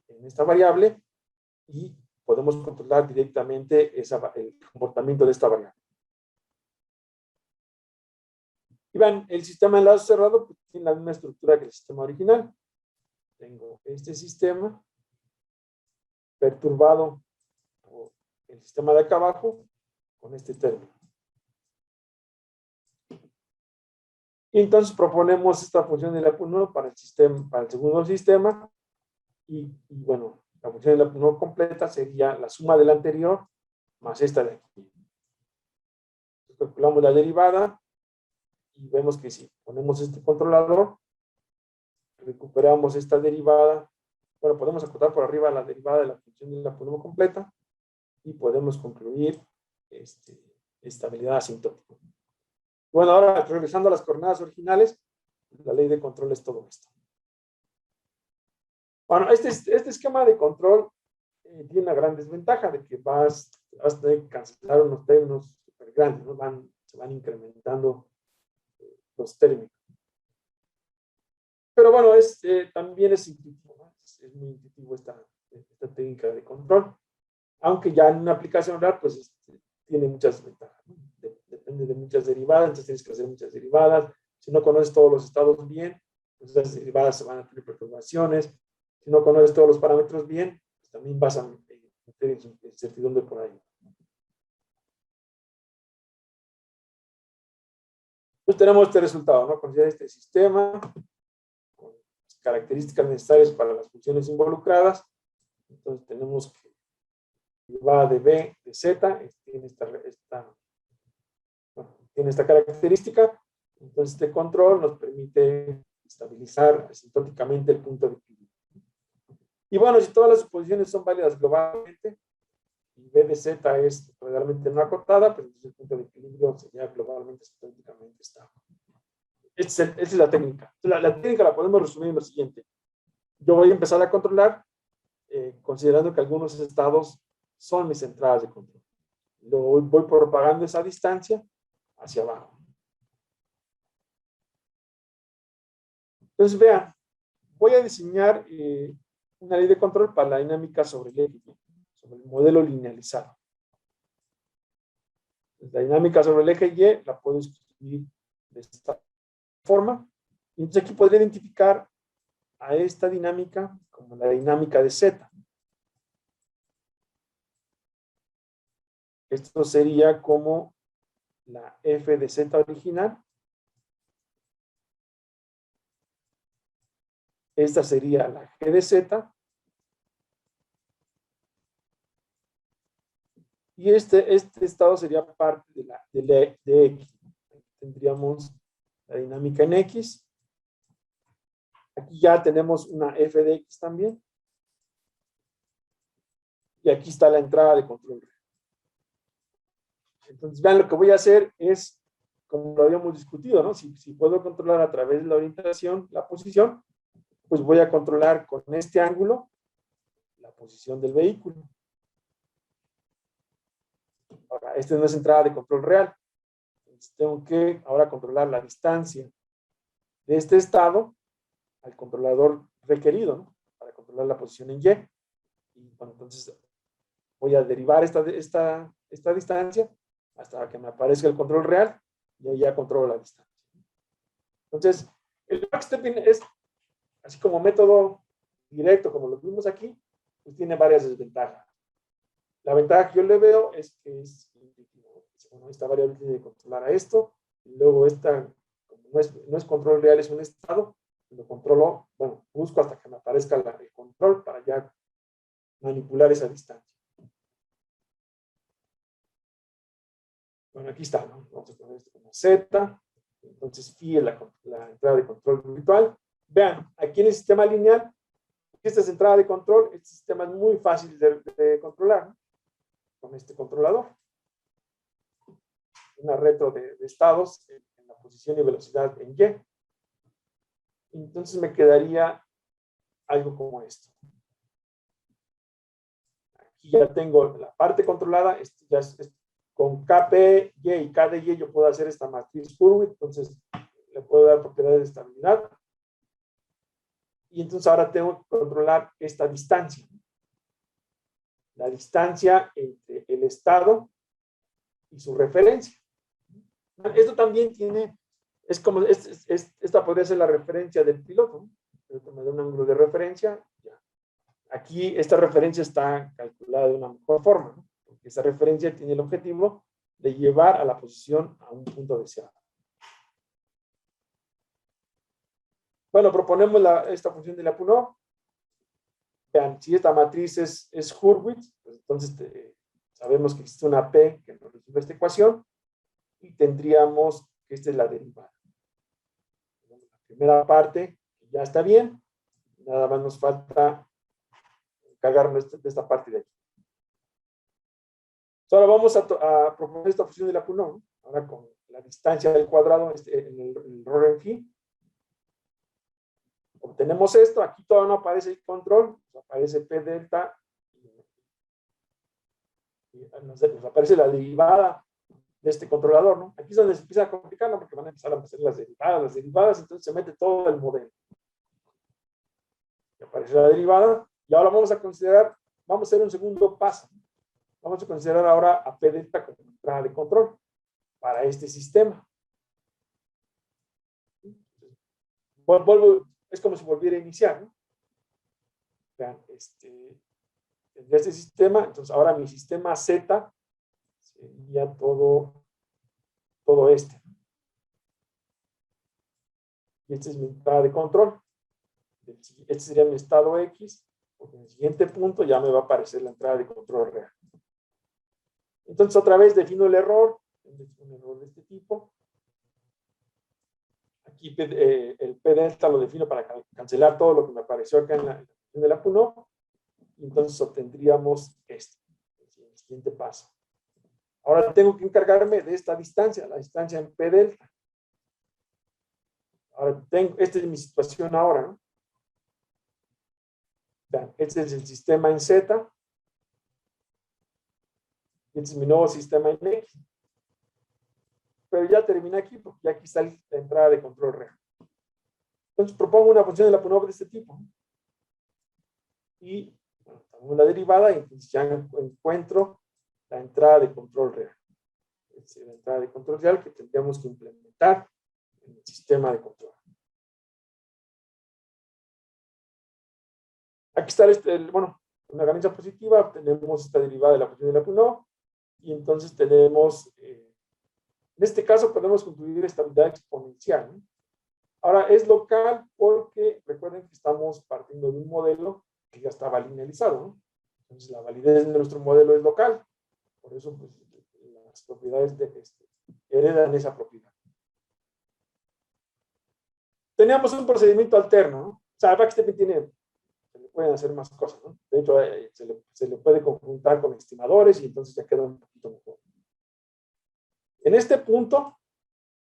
en esta variable y podemos controlar directamente el comportamiento de esta variable. Y vean, el sistema de lazo cerrado pues, tiene la misma estructura que el sistema original. Tengo este sistema perturbado por el sistema de acá abajo con este término. Y entonces proponemos esta función de la P1 para el segundo sistema. Y bueno, la función de la P1 completa sería la suma de la anterior más esta de aquí. Entonces, calculamos la derivada y vemos que si ponemos este controlador, recuperamos esta derivada. Bueno, podemos acotar por arriba la derivada de la función de la P1 completa y podemos concluir estabilidad asintótica. Bueno, ahora regresando a las coordenadas originales, la ley de control es todo esto. Bueno, este esquema de control tiene una gran desventaja de que vas a tener que cancelar unos términos súper grandes, ¿no? Se van incrementando los términos. Pero bueno, también es intuitivo, ¿no? es muy intuitivo esta técnica de control. Aunque ya en una aplicación real, pues tiene muchas ventajas, ¿no? Depende de muchas derivadas, entonces tienes que hacer muchas derivadas. Si no conoces todos los estados bien, pues esas derivadas van a tener perturbaciones. Si no conoces todos los parámetros bien, pues también vas a meter incertidumbre por ahí. Entonces tenemos este resultado, ¿no? Considera este sistema con las características necesarias para las funciones involucradas. Entonces tenemos que derivada de b de z tiene esta característica. Entonces este control nos permite estabilizar asintóticamente el punto de equilibrio. Y bueno, si todas las suposiciones son válidas globalmente y b de z es realmente no acotada, pues entonces el punto de equilibrio sería globalmente asintóticamente estable. Esa es la técnica. La técnica la podemos resumir en lo siguiente. Yo voy a empezar a controlar considerando que algunos estados son mis entradas de control. Luego voy propagando esa distancia hacia abajo. Entonces, vean, voy a diseñar una ley de control para la dinámica sobre el eje, sobre el modelo linealizado. La dinámica sobre el eje Y la puedo escribir de esta forma. Y entonces aquí podría identificar a esta dinámica como la dinámica de Z. Esto sería como la f de z original. Esta sería la g de z. Y este estado sería parte de x. Tendríamos la dinámica en x. Aquí ya tenemos una f de x también. Y aquí está la entrada de control. Entonces, vean, lo que voy a hacer es, como lo habíamos discutido, ¿no? Si puedo controlar a través de la orientación, la posición, pues voy a controlar con este ángulo la posición del vehículo. Ahora, esta no es entrada de control real. Entonces, tengo que ahora controlar la distancia de este estado al controlador requerido, ¿no? Para controlar la posición en Y. Y bueno, entonces voy a derivar esta distancia hasta que me aparezca el control real y ahí ya controlo la distancia. Entonces, el backstepping es, así como método directo, como lo vimos aquí, pues tiene varias desventajas. La ventaja que yo le veo es que es bueno, esta variable tiene que controlar a esto, y luego esta, como no es control real, es un estado, lo controlo, bueno, busco hasta que me aparezca el control para ya manipular esa distancia. Bueno, aquí está, ¿no? Vamos a poner esto como Z, entonces phi es la entrada de control virtual. Vean, aquí en el sistema lineal, esta es entrada de control, este sistema es muy fácil de controlar, ¿no? Con este controlador. Una retro de estados en la posición y velocidad en Y. Entonces me quedaría algo como esto. Aquí ya tengo la parte controlada, esto ya es con KP, Y y KDY yo puedo hacer esta matriz Hurwitz, entonces le puedo dar propiedades de estabilidad. Y entonces ahora tengo que controlar esta distancia. La distancia entre el estado y su referencia. Esto también tiene, es como, esta podría ser la referencia del piloto, ¿no? Me da un ángulo de referencia. Ya. Aquí esta referencia está calculada de una mejor forma, ¿no? Porque esa referencia tiene el objetivo de llevar a la posición a un punto deseado. Bueno, proponemos esta función de Lyapunov. Vean, si esta matriz es Hurwitz, pues entonces sabemos que existe una P que nos resuelve esta ecuación y tendríamos que esta es la derivada. La primera parte ya está bien, nada más nos falta cargarnos de esta parte de aquí. Ahora vamos a proponer esta función de Lyapunov, ahora con la distancia del cuadrado en el Roren phi. Obtenemos esto, aquí todavía no aparece el control, aparece P delta, y nos aparece la derivada de este controlador, ¿no? Aquí es donde se empieza a complicar, ¿no? Porque van a empezar a hacer las derivadas, entonces se mete todo el modelo. aparecer la derivada. Y ahora vamos a considerar, vamos a hacer un segundo paso. Vamos a considerar ahora a P delta como entrada de control para este sistema. Es como si volviera a iniciar, ¿no? Vean, tendría este sistema, entonces ahora mi sistema Z sería todo este. Y esta es mi entrada de control. Este sería mi estado X, porque en el siguiente punto ya me va a aparecer la entrada de control real. Entonces otra vez defino el error, un error de este tipo. Aquí el P delta lo defino para cancelar todo lo que me apareció acá en la función de la Puno. Y entonces obtendríamos esto, el siguiente paso. Ahora tengo que encargarme de esta distancia, la distancia en P delta. Ahora esta es mi situación ahora, ¿no? Vean, este es el sistema en Z. Y este es mi nuevo sistema en X. Pero ya terminé aquí porque ya aquí está la entrada de control real. Entonces propongo una función de la Lapunov de este tipo. Y bueno, tengo la derivada y entonces ya encuentro la entrada de control real. Es la entrada de control real que tendríamos que implementar en el sistema de control. Aquí está bueno, una ganancia positiva, tenemos esta derivada de la función de Lapunov y entonces tenemos, en este caso podemos concluir estabilidad exponencial, ¿no? Ahora es local porque recuerden que estamos partiendo de un modelo que ya estaba linealizado, ¿no? Entonces la validez de nuestro modelo es local, por eso pues, las propiedades heredan esa propiedad. Teníamos un procedimiento alterno, ¿no? O sea, Backstep se le pueden hacer más cosas, ¿no? De hecho, se le puede conjuntar con estimadores y entonces ya queda un poquito mejor. En este punto,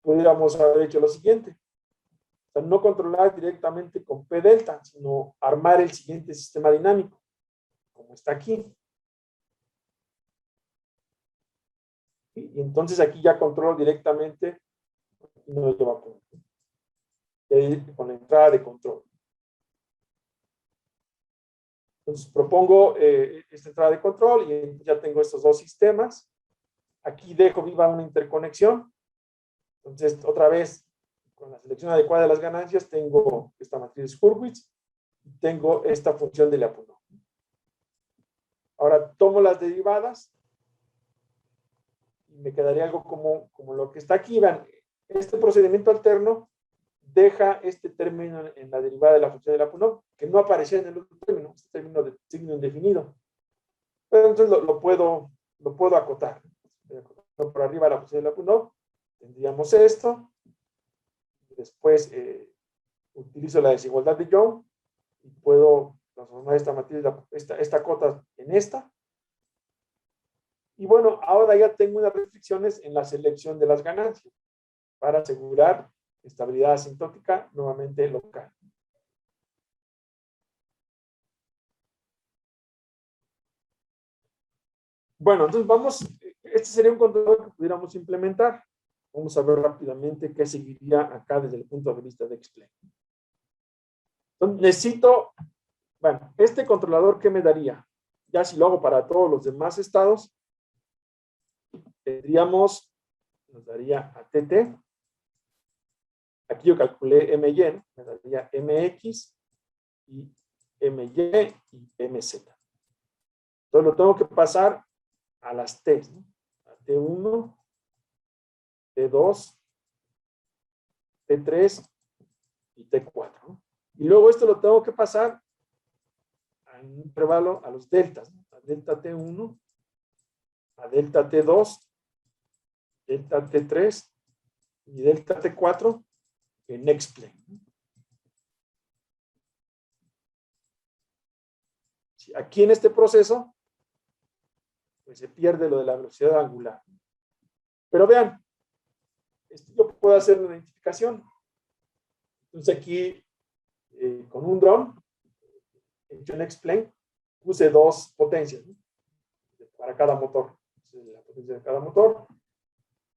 pudiéramos haber hecho lo siguiente. O sea, no controlar directamente con P delta, sino armar el siguiente sistema dinámico, como está aquí. Y entonces aquí ya controlo directamente y no lo lleva a punto. Con la entrada de control. Entonces propongo esta entrada de control y ya tengo estos dos sistemas. Aquí dejo viva una interconexión. Entonces, otra vez, con la selección adecuada de las ganancias, tengo esta matriz Hurwitz y tengo esta función de Lyapunov. Ahora tomo las derivadas y me quedaría algo como lo que está aquí. Vean, este procedimiento alterno deja este término en la derivada de la función de Lyapunov, que no aparecía en el otro término, este término de signo indefinido. Pero entonces lo puedo acotar. Por arriba de la función de Lyapunov tendríamos esto. Después utilizo la desigualdad de Young y puedo transformar esta matriz, esta cota en esta. Y bueno, ahora ya tengo unas restricciones en la selección de las ganancias para asegurar estabilidad asintótica nuevamente local. Bueno, entonces este sería un controlador que pudiéramos implementar. Vamos a ver rápidamente qué seguiría acá desde el punto de vista de Explain. Entonces necesito, bueno, este controlador, ¿qué me daría? Ya si lo hago para todos los demás estados, nos daría ATT. Aquí yo calculé MY, me daría MX y MY y MZ. Entonces lo tengo que pasar a las T, ¿no? A T1, T2, T3 y T4, ¿no? Y luego esto lo tengo que pasar en un intervalo a los deltas, ¿no? A delta T1, a delta T2, delta T3 y delta T4 en Explain. Aquí en este proceso pues se pierde lo de la velocidad angular. Pero vean, yo puedo hacer una identificación. Entonces aquí, con un dron, hecho en Explain, puse dos potencias, ¿no? Para cada motor. La potencia de cada motor.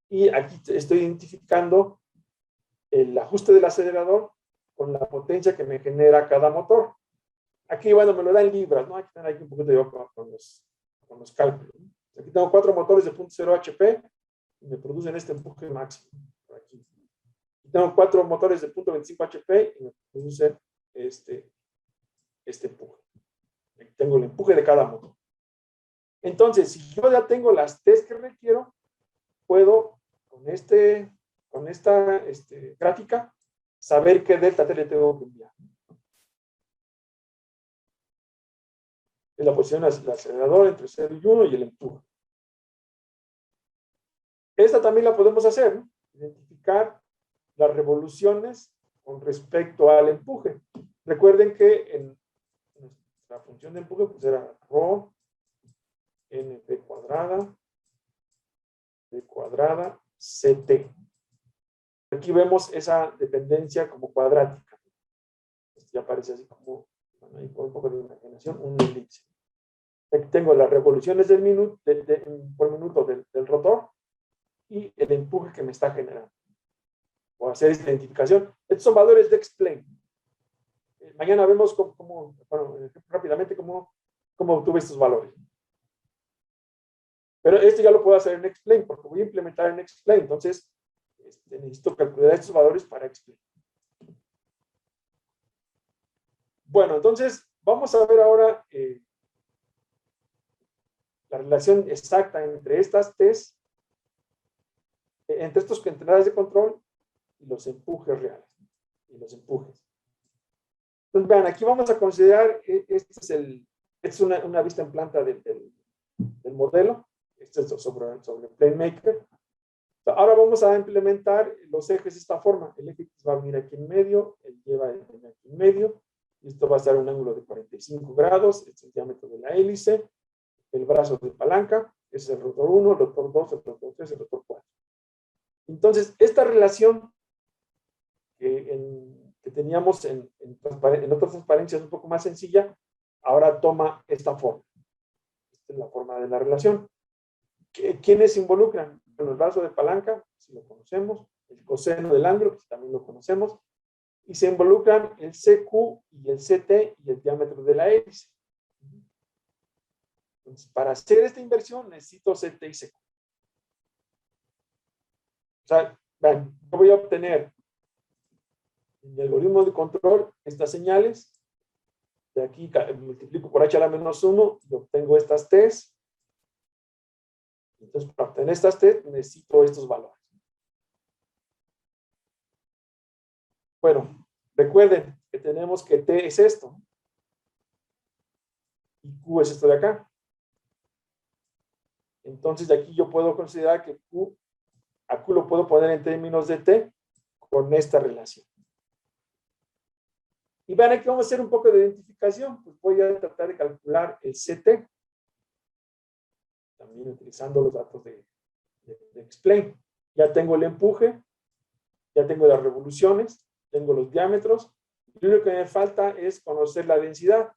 Y aquí estoy identificando el ajuste del acelerador con la potencia que me genera cada motor. Aquí, bueno, me lo da en libras, ¿no? Hay que tener aquí un poquito de ojo con los cálculos, ¿no? Aquí tengo 4 motores de 0.0 HP y me producen este empuje máximo. Por aquí. Y tengo 4 motores de 0.25 HP y me producen este empuje. Aquí tengo el empuje de cada motor. Entonces, si yo ya tengo las T's que requiero, puedo con esta gráfica saber qué delta T le tengo que enviar. Es la posición del acelerador entre 0 y 1 y el empuje. Esta también la podemos hacer, ¿no? Identificar las revoluciones con respecto al empuje. Recuerden que en nuestra función de empuje pues era ρ np cuadrada ct. Aquí vemos esa dependencia como cuadrática. Esto ya aparece así como, bueno, ahí con un poco de imaginación, un elipse. Aquí tengo las revoluciones del minuto, por minuto del rotor y el empuje que me está generando. O hacer esta identificación. Estos son valores de explain. Mañana vemos rápidamente cómo obtuve estos valores. Pero esto ya lo puedo hacer en explain, porque voy a implementar en explain. Entonces, necesito calcular estos valores para explain. Bueno, entonces, vamos a ver ahora la relación exacta entre estas T's, entre estos entradas de control y los empujes reales. Y los empujes. Entonces, vean, aquí vamos a considerar, esta es una vista en planta del modelo. Este es sobre PlaneMaker. Ahora vamos a implementar los ejes de esta forma. El eje va a venir aquí en medio, él lleva el eje aquí en medio, y esto va a estar un ángulo de 45 grados, este es el diámetro de la hélice, el brazo de palanca, ese es el rotor 1, el rotor 2, el rotor 3, el rotor 4. Entonces, esta relación que teníamos en otras transparencias un poco más sencilla, ahora toma esta forma. Esta es la forma de la relación. ¿Quiénes se involucran? Bueno, el brazo de palanca, si lo conocemos, el coseno del ángulo, que también lo conocemos, y se involucran el CQ y el CT y el diámetro de la hélice. Entonces, para hacer esta inversión necesito CT y CQ. O sea, vean, yo voy a obtener en el algoritmo de control estas señales. De aquí multiplico por h a la menos 1 y obtengo estas T's. Entonces, para obtener estas T, necesito estos valores. Bueno, recuerden que tenemos que T es esto. Y Q es esto de acá. Entonces, de aquí yo puedo considerar que a Q lo puedo poner en términos de T con esta relación. Y vean, aquí vamos a hacer un poco de identificación. Pues voy a tratar de calcular el CT. También utilizando los datos de explain. Ya tengo el empuje, ya tengo las revoluciones, tengo los diámetros. Lo único que me falta es conocer la densidad.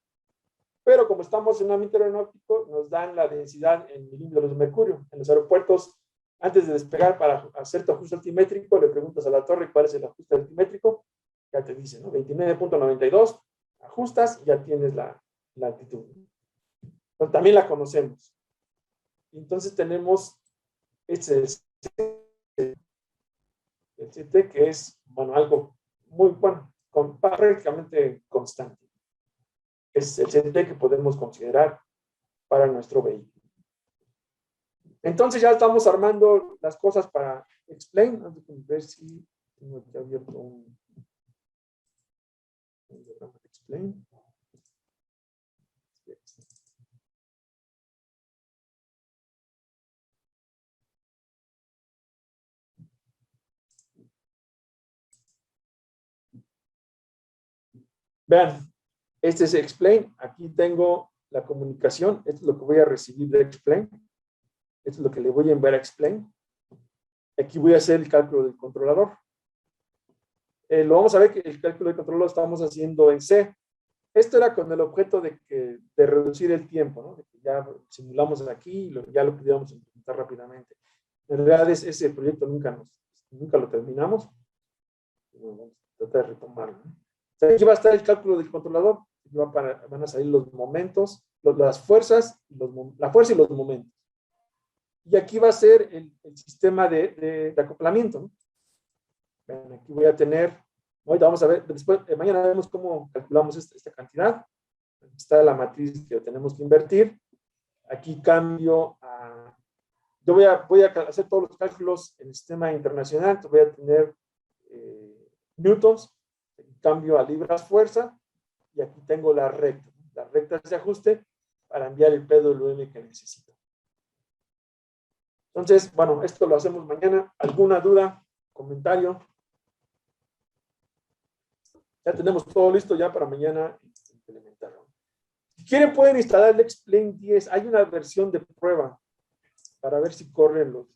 Pero como estamos en un ámbito aeronáutico, nos dan la densidad en milímetros de mercurio. En los aeropuertos, antes de despegar para hacer tu ajuste altimétrico, le preguntas a la torre cuál es el ajuste altimétrico. Ya te dice, ¿no? 29.92. Ajustas y ya tienes la altitud. Pero también la conocemos. Entonces tenemos el CT, que es, bueno, algo muy bueno, prácticamente constante. Es el CT que podemos considerar para nuestro vehículo. Entonces ya estamos armando las cosas para explain. Vamos a ver si tengo aquí abierto un diagrama de explain. Vean, este es explain. Aquí tengo la comunicación. Esto es lo que voy a recibir de explain. Esto es lo que le voy a enviar a explain. Aquí voy a hacer el cálculo del controlador. Lo vamos a ver que el cálculo del controlador lo estamos haciendo en C. Esto era con el objeto de reducir el tiempo, ¿no? De que ya simulamos aquí y ya lo pudiéramos implementar rápidamente. En realidad ese proyecto nunca lo terminamos. Vamos a tratar de retomarlo, ¿no? Aquí va a estar el cálculo del controlador. van a salir los momentos, las fuerzas, la fuerza y los momentos. Y aquí va a ser el sistema de acoplamiento, ¿no? Bueno, aquí voy a tener, ahorita vamos a ver, después, mañana vemos cómo calculamos esta cantidad. Aquí está la matriz que tenemos que invertir. Aquí cambio a, yo voy a hacer todos los cálculos en el sistema internacional, entonces voy a tener newtons, cambio a libras fuerza, y aquí tengo las rectas de ajuste para enviar el PWM que necesito. Entonces, bueno, esto lo hacemos mañana. ¿Alguna duda? ¿Comentario? Ya tenemos todo listo ya para mañana implementarlo. Si quieren, pueden instalar el Explain 10. Hay una versión de prueba para ver si corren los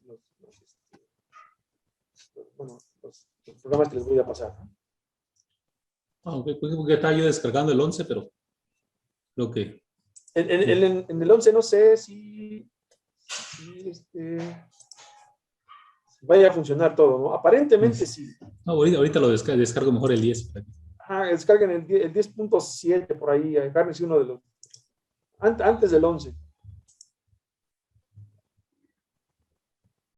programas que les voy a pasar. Porque estaba yo descargando el 11, pero creo que... En el 11 no sé si vaya a funcionar todo, ¿no? Aparentemente sí. No, ahorita lo descargo mejor el 10. Descarguen el 10.7 por ahí, agárrense uno de los antes del 11.